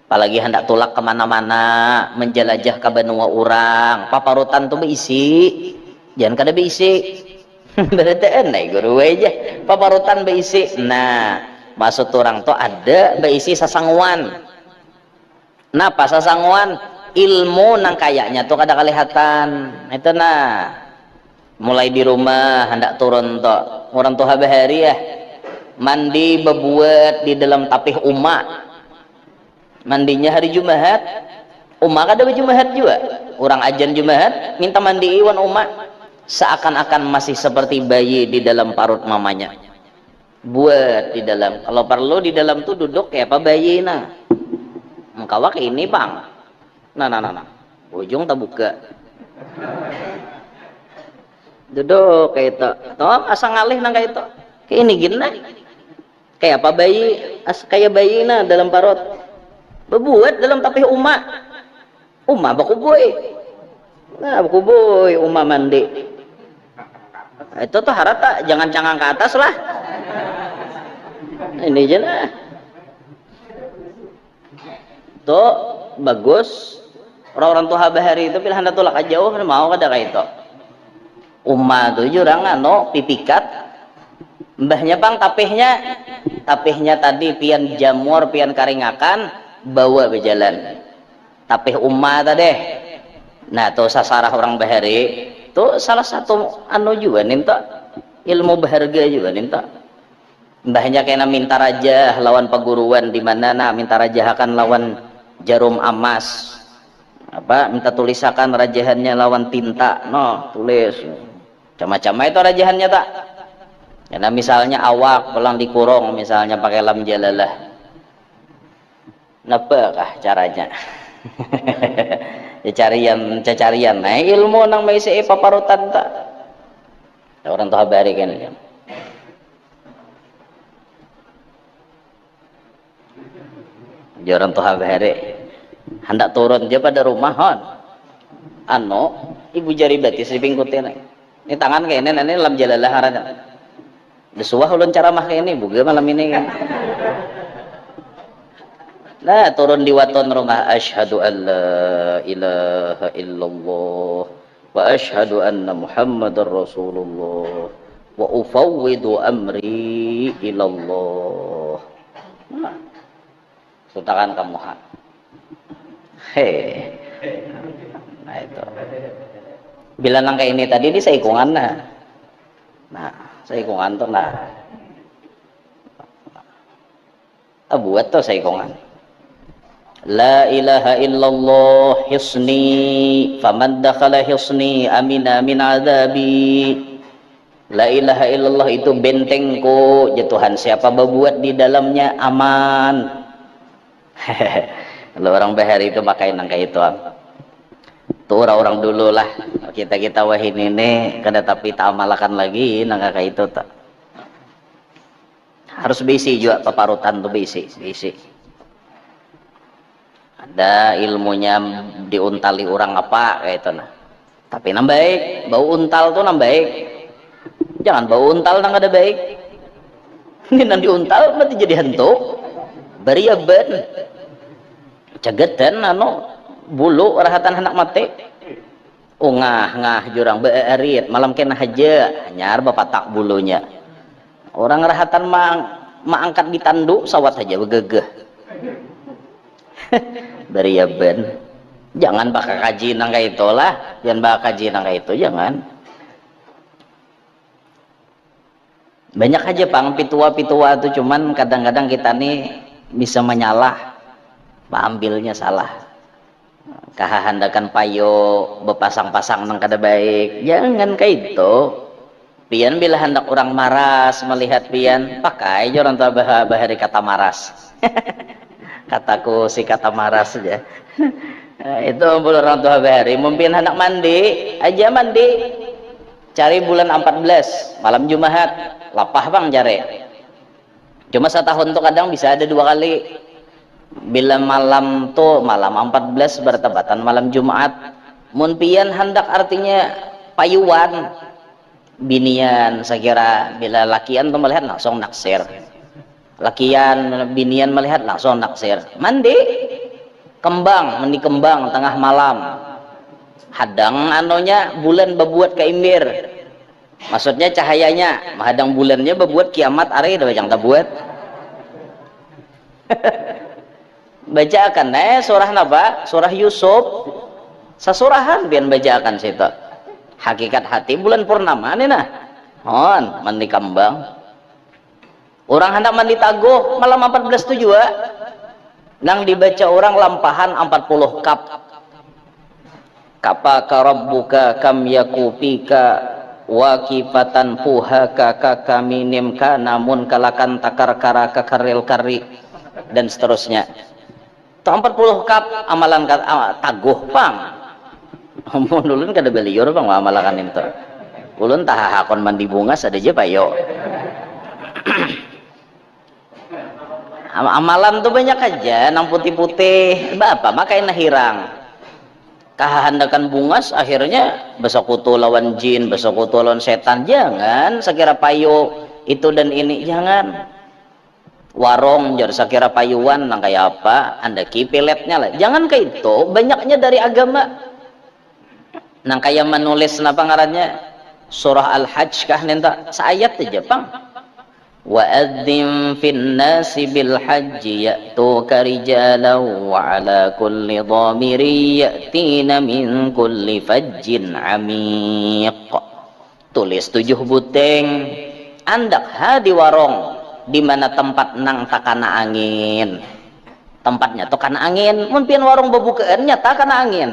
Speaker 1: Apalagi hendak tulak kemana-mana, menjelajah ke benua orang, paparutan tuh beisi, jangan kada beisi. Berarti naik guru aja, paparutan beisi. Nah, maksud orang tuh ada beisi sasanguan. Napa sasanguan? Ilmu nang kayaknya tuh kada kelihatan. Itu nah mulai di rumah hendak turun tuh orang tuh bahari ya mandi bebuat di dalam tapih umat, mandinya hari Jumat, umat kada Jumat juga, orang ajan Jumat minta mandi iwan umat, seakan-akan masih seperti bayi di dalam parut mamanya, buat di dalam, kalau perlu di dalam tuh duduk kayak apa bayi nah, mengkawak ini bang. Nah, ujung tak buka. Duduk kayak itu. Toh asal ngalih nang kayak itu. Kayak ini gini nah. Kayak apa bayi? Kayak bayi nah dalam parut. Bebuat dalam tapih umat. Umat bakuboy. Nah bakuboy umat mandi. Nah, itu tuh harap tak jangan cangang ke atas lah. Ini aja nah. Tuh bagus. Orang-orang tua bahari itu pilihan datulak aja jauh mau kada kayak itu. Umat tuh jurang pipikat. Mbahnya bang tapihnya tadi pian jamur pian karingakan bawa berjalan. Tapih umat tadi. Nah tuh sasarah orang bahari itu salah satu anu juga ninta ilmu berharga juga ninta. Mbahnya kena minta raja lawan paguruan di mana nah minta raja akan lawan jarum emas apa minta tulisakan rajahannya lawan tinta no tulis macam-macam itu rajahannya tak karena misalnya awak pulang dikurung misalnya pakai lam jalalah napakah caranya cacarian nah ilmu nang maisi paparutan tak orang tuh habari kan orang tuh habari hendak turun dia pada rumah hon ibu jari batis di pingkutin ini tangan kayak ini lam jalalah haranya desuah ulun cara mah kayak ini buga malam ini kan nah turun di waton rumah asyhadu an la ilaha illallah wa asyhadu anna muhammadar rasulullah wa ufawwidu amri ilallah nah sutakan kamu ha nah itu bila nang kayak ini tadi di saikungan nah saikungan tuh nah buat tuh saikungan la ilaha illallah hisni faman dakhala hisni amina min adabi la ilaha illallah itu bentengku ya Tuhan siapa berbuat di dalamnya aman kalau orang bahar itu pakai nang kayak itu tuh orang-orang dulu lah kita wahin ini kada tapi tak amalakan lagi nang kayak itu tak harus bisi juga paparutan tuh bisi ada ilmunya diuntali orang apa kayak itu nah tapi nang baik bau untal tuh nang baik jangan bau untal nang ada baik ini nang diuntal nanti jadi hantu bariaban cagetan bulu rahatan anak mati ngah jurang beerit malam kena haja nyar bapak tak bulunya orang rahatan angkat di tanduk sawat aja begegeh bariaban jangan bakal kaji nang kayak itulah jangan bakal kaji nang kayak itu jangan banyak aja pang pitua itu cuman kadang-kadang kita nih bisa menyalah ambilnya salah kahandakan payo bepasang-pasang nang kada baik jangan kayak itu pian bila hendak orang maras melihat pian pakai orang tua bahari kata maras kataku si kata maras saja itu orang tua bahari mungkin hendak mandi aja mandi cari bulan 14 malam Jumat lapah bang jare cuma setahun tuh kadang bisa ada 2 kali bila malam 14 bertepatan malam Jumat mun pian hendak artinya payuan binian sekira bila lakian tuh melihat langsung naksir lakian binian melihat langsung naksir mandi kembang tengah malam hadang anunya bulan berbuat keimbir maksudnya cahayanya menghadang bulannya berbuat kiamat ari dah jangan buat bacakan surah napa surah Yusuf sasurahan biar bacakan situ hakikat hati bulan purnama nih nah mandi kembang orang hendak mandi taguh malam 14 itu juga nang dibaca orang lampahan 40 kap kapaka rabbuka kam yakupika wakifatan puhaka kakaminim ka namun kalakan takar karaka karil kari dan seterusnya 40 kap amalan taguh pang mun ulun kada beliur pang amalakan itu ulun tah hakon mandi bunga sada je payo amalan tuh banyak aja nang putih-putih apa makain hirang kahandakan bungas akhirnya besok kutu lawan jin besok kutu lawan setan jangan sekira payo itu dan ini jangan warung jar sakira payuan nang kayak apa anda kipiletnya lah jangan kayak itu banyaknya dari agama nang kayak menulis napa ngarannya surah al-hajj kah nenta seayat aja pang وأذن في الناس بالحج يأتوك رجالا وعلى كل ضامر يأتين من كل فج عميق. Tulis 7 buteng andak di warong di mana tempat nang takana angin, tempatnya tuh kana angin, mun pian warung bebukaan nyata kana angin.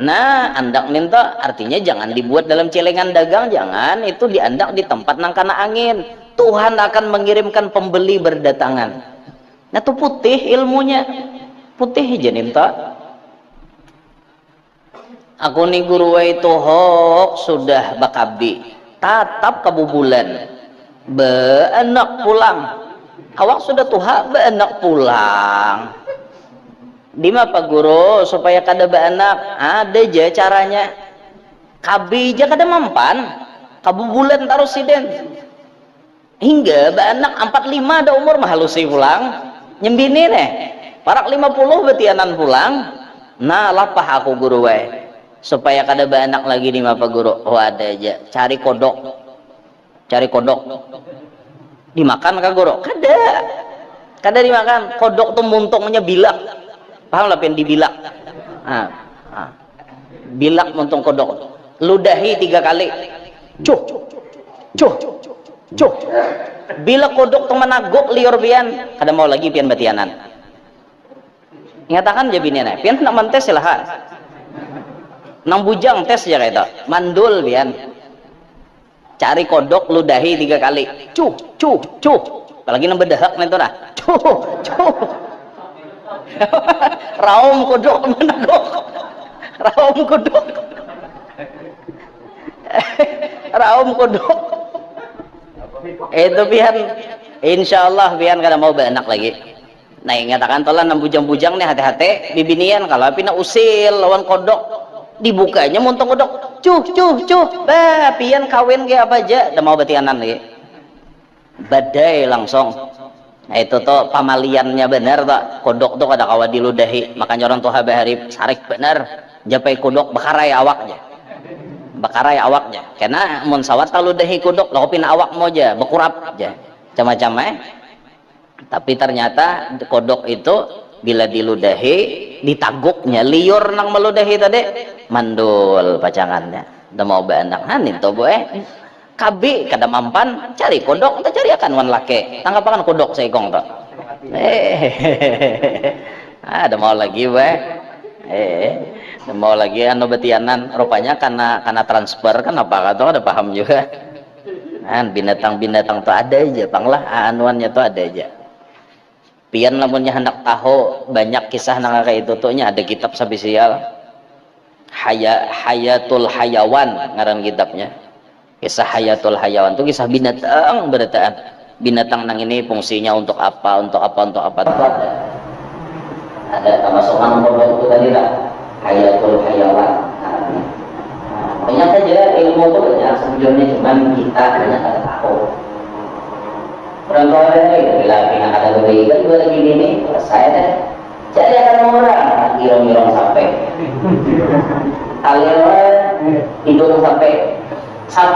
Speaker 1: Nah, andak minta artinya jangan dibuat dalam celengan dagang, jangan, itu diandak di tempat nang kana angin. Tuhan akan mengirimkan pembeli berdatangan. Nah, tuh putih ilmunya, putih aja minta. Aku nih guru itu hok sudah bakabi, tatap kabubulan, beanak pulang. Awak sudah tuha beanak pulang. Di mana Pak Guru supaya kada beanak? Ada aja caranya. Kabi aja kada mampan. Kabubulan taruh siden. Hingga beanak 45 ada umur mah halusi pulang. Nyembini nih. Parak 50 betianan pulang. Nah, lapah aku guru wae. Supaya kada beanak lagi di mana Pak Guru? Oh, ada aja. Cari kodok. Cari kodok. Dimakan Kak Guru? Kada. Kada dimakan. Kodok tuh muntungnya bilak. Paham lah pian dibilak. Bilak muntung kodok. Ludahi 3 kali. Cuh. Cuh. Cuh. Bila kodok tuh menaguk liur pian, kada mau lagi pian batianan. Ingatakan aja binian, pian nak mentes silahkan. Nang bujang tes ya kayak itu. Mandul pian. Cari kodok ludahi 3 kali. Cuh, cuh, cuh. Apalagi nang bedahak nih tuh dah. Cuh, cuh. Raum kodok menaguk. Raum kodok. Raum kodok. Itu pian insyaallah pian kada mau beanak lagi. Nah, ingatakan tolan nang bujang-bujang nih hati-hati bibinian kalau pina usil lawan kodok dibukanya muntong kodok. Cuh, cuh, cuh. Bah, pian kawin ge apa aja dah mau batianan lagi. Badai langsung. Nah, itu tuh pamaliannya bener tuh, kodok tuh kada kawa diludahi, makanya orang tuh habari sarik bener japai kodok bakarai awaknya, bakarai awaknya, karena mun sawat ludahi kodok lakopin awak mo aja bekurap aja macam-macam tapi ternyata kodok itu bila diludahi ditaguknya liur nang meludahi tadi mandul pacangannya udah mau beandakan itu boy. Kabi kada mampan cari kodok, kita cari akan wan lake. Tanggapan kodok seikong to. Ada mau lagi we. Mau lagi anu betianan rupanya karena transfer kan apa kata ada paham juga. Kan binatang-binatang tuh ada aja, panglah anuannya tuh ada aja. Pian lamunnya hendak tahu banyak kisah nang kayak itu tuh ada kitab sabisial. Hayatul Hayawan ngaran kitabnya. Kisah hayatul hayawan itu kisah binatang berataan binatang nang ini fungsinya untuk apa ada termasuk nomor itu tadi lah hayatul hayawan. Banyak saja ilmu itu banyak sebelumnya cuman kita banyak ada tahu orang tua ada bila pinang ada lebih kan juga lagi ini saya deh jadi akan orang irong-irong sampai aliran hidung sampai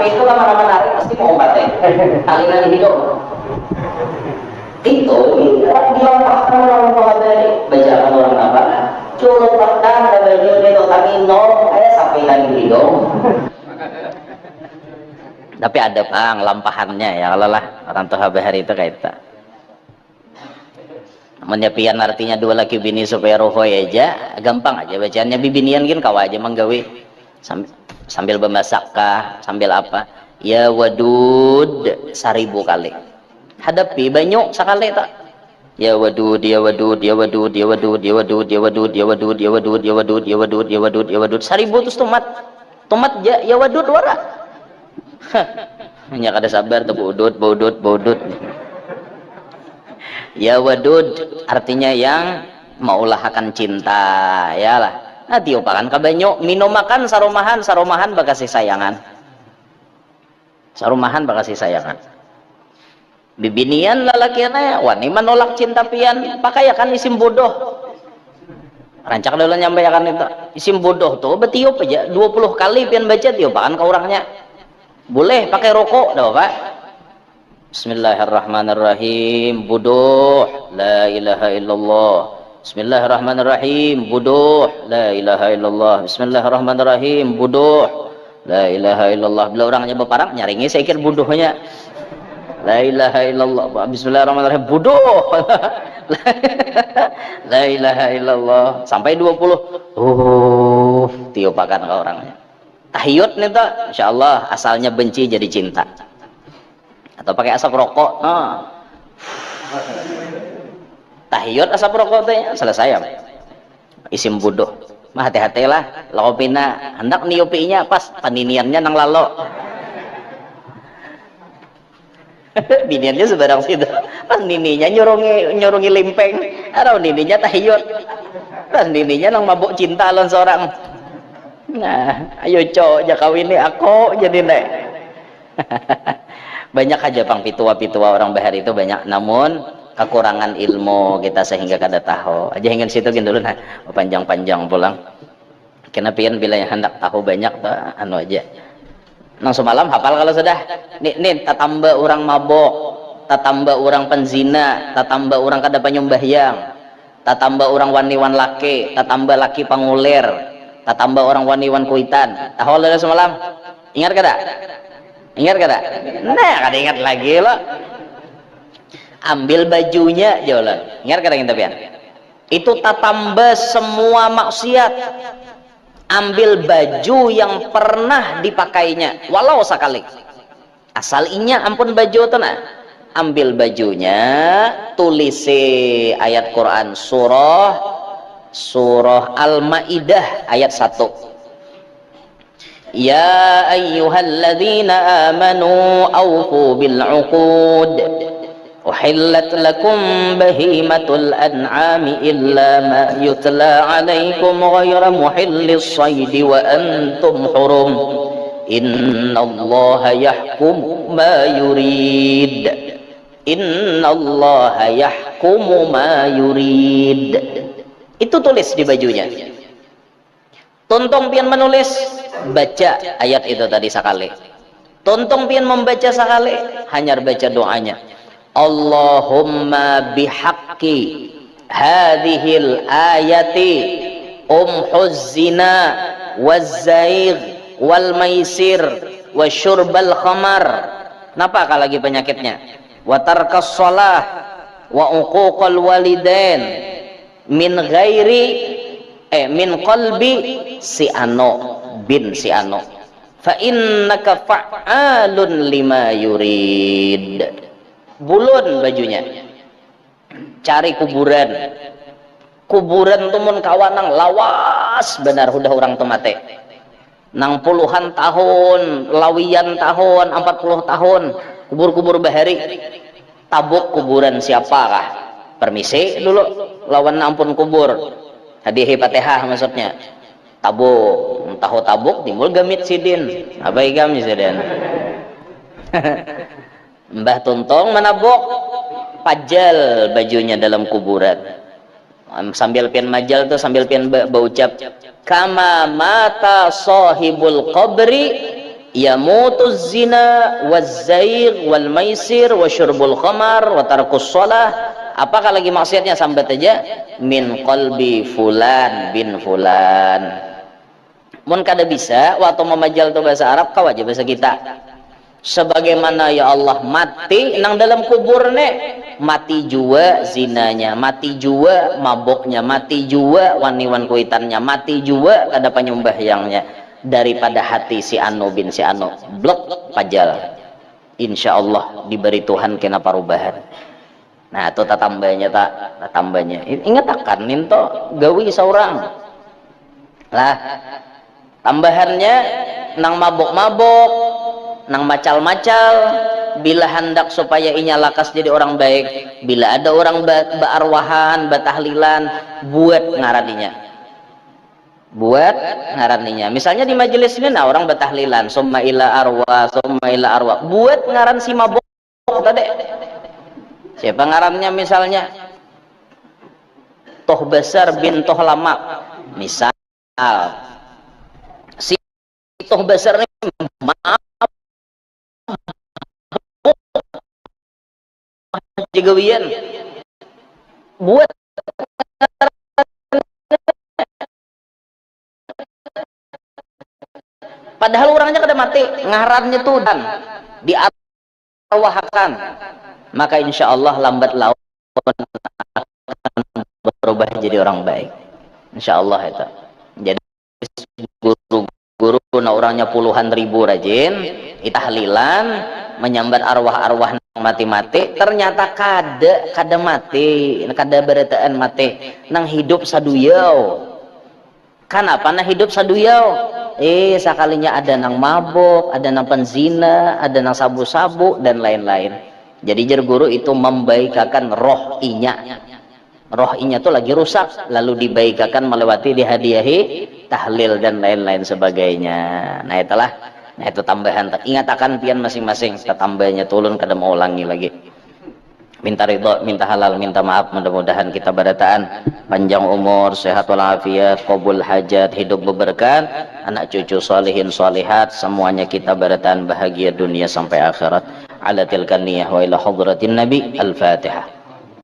Speaker 1: itu lama-lama narik pasti mau obatnya aliran hidup itu dilampahkan orang tadi bacakan orang apa curut pakdan dabelnya itu tamino sampai lagi hidup tapi ada bang lampahannya ya kalau lah orang tua hari itu kayak itu menyepian artinya 2 laki bini supaya rohoy aja gampang aja bacaannya bibinian kan kawa aja manggawi sambil memasak kah sambil apa ya wadud 1000 kali hadapi banyak sekali tak ya wadud ya wadud ya wadud ya wadud ya wadud ya wadud ya wadud ya wadud ya wadud ya wadud ya wadud ya wadud 1000 terus tomat ya wadud wara hanya kada sabar tuh bodut ya wadud artinya yang maulahkan cinta ya lah. Nah, tiupakan kabanyo minum makan sarumahan bakasih sayangan. Sarumahan bakasih sayangan. Bibinian lalakiana wani menolak cinta pian pakayakan isim bodoh. Rancak dulu nyampaikan itu. Isim bodoh tuh betiup aja 20 kali pian baca tiupakan ke orangnya. Boleh pakai rokok dah Pak. Bismillahirrahmanirrahim. Buduh, la ilaha illallah. Bismillahirrahmanirrahim. Buduh, la ilaha illallah. Bismillahirrahmanirrahim. Buduh, la ilaha illallah. Bila orangnya berparang nyaringi saya kira buduhnya. La ilaha illallah. Bismillahirrahmanirrahim. Buduh. La ilaha illallah. Sampai 20. Tiupakan ke orangnya. Tahiyud nih tuh, insyaallah asalnya benci jadi cinta. Atau pakai asap rokok. Tahiyud asap rokok teh selesai ya. Isim buduh. Mah hati-hatilah laopina hendak niupinya pas paniniannya nang lalo. Biniannya sebarang situ. Pas nininya nyurungi limpeng. Arau nininya tahiyud. Pas nininya nang mabuk cinta lawan seorang. Nah, ayo cok jakawin nih aku jadi nek. Banyak aja pang pitua-pitua orang bahar itu banyak, namun kekurangan ilmu kita sehingga kada tahu aja hingga situ gini dulu nah panjang-panjang pulang kenapa bila yang hendak tahu banyak tuh anu aja nang semalam hafal kalau sudah nih tatamba orang mabok, tatamba orang penzina, tatamba orang kada panyumbahyang, tatamba orang waniwan laki, tatamba laki pangulir, tatamba orang waniwan kuitan tahu lah semalam ingat kada? Ingat kada? Nah, kada ingat lagi lo. Ambil bajunya jalan. Ingat kada kita pian? Itu tatamba semua maksiat. Ambil baju yang pernah dipakainya, walau sekali. Asal inya ampun baju tu nah. Ambil bajunya, tulisi ayat Quran surah Al-Maidah ayat 1. Ya ayyuhalladzina amanu awfu bil 'uqud uhillat lakum bahimatul an'ami illa ma yutla 'alaikum ghayra muhillis saydi wa antum hurum innallaha yahkumu ma yurid innallaha yahkumu ma yurid. Itu tulis di bajunya. Tontong pian menulis, baca ayat itu tadi sekali. Tontong pian membaca sekali, hanya baca doanya. Allahumma bihaqqi hadhil ayati umhuz zina waz-zaigh wal maisir wasyurbal khamar. Napa kalau lagi penyakitnya? Wa tarkas shalah wa uquqal walidain min ghairi min qalbi si ano bin si ano fa innaka fa'alun lima yurid. Bulun bajunya, cari kuburan tuh mun kawanang lawas benar udah orang tuh mate nang puluhan tahun lawian tahun 40 tahun kubur bahari tabuk kuburan siapakah permisi dulu lawan ampun kubur hadiah Fatihah maksudnya tabuk tabuk timbul gamit sidin apa igam sidin Mbah Tuntong menabuk pajal bajunya dalam kuburan sambil pian majal tuh sambil pian berucap kama mata sahibul qabri yamutuz zina waz-zaigh wal maisir wasyurbul khamar wa tarkus shalah. Apakah lagi maksiatnya sambat aja min qalbi fulan bin fulan. Mun kada bisa waktu memajal tuh bahasa Arab kau aja bahasa kita. Sebagaimana ya Allah mati nang dalam kuburnya, mati jua zinanya, mati jua maboknya, mati jua waniwan kuitannya, mati jua kada panyumbahyangnya, daripada hati si anu bin si anu blok pajal. Insya Allah diberi Tuhan kena perubahan. Nah itu tambahnya tambahnya ingat akan ninto gawi seorang lah tambahannya nang mabok nang macal-macal bila hendak supaya inya lakas jadi orang baik, bila ada orang berarwahan batahlilan buat ngaraninya misalnya di majelis ini nah orang batahlilan summa ila arwa buat ngaran si mabok tadi siapa ngarannya misalnya Toh Besar bin Toh Lama misal si Toh Besar ini jegawian buat padahal orangnya kada mati ngarannya tuh dan diarwahkan, maka insya Allah lambat laun berubah jadi orang baik insya Allah itu. Jadi guru-guru na orangnya puluhan ribu rajin itahlilan menyambat arwah-arwah mati-mati, ternyata kada mati, kada beretaan mati nang hidup saduyau. Kenapa nang hidup saduyau? Sekalinya ada nang mabuk, ada nang penzina, ada nang sabu-sabu dan lain-lain. Jadi jar guru itu membaikakan roh inya. Roh inya tuh lagi rusak, lalu dibaikakan melewati dihadiahi tahlil dan lain-lain sebagainya. Nah itulah, nah itu tambahan. Ingat akan pian masing-masing, tambahnya tulun kada mau ulangi lagi. Minta ridho, minta halal, minta maaf, mudah-mudahan kita barataan panjang umur, sehat walafiat, qabul hajat, hidup berberkat, anak cucu salihin salihat, semuanya kita barataan bahagia dunia sampai akhirat. Ala tilkan niyah wa ila hadratin nabi. Al-Fatihah.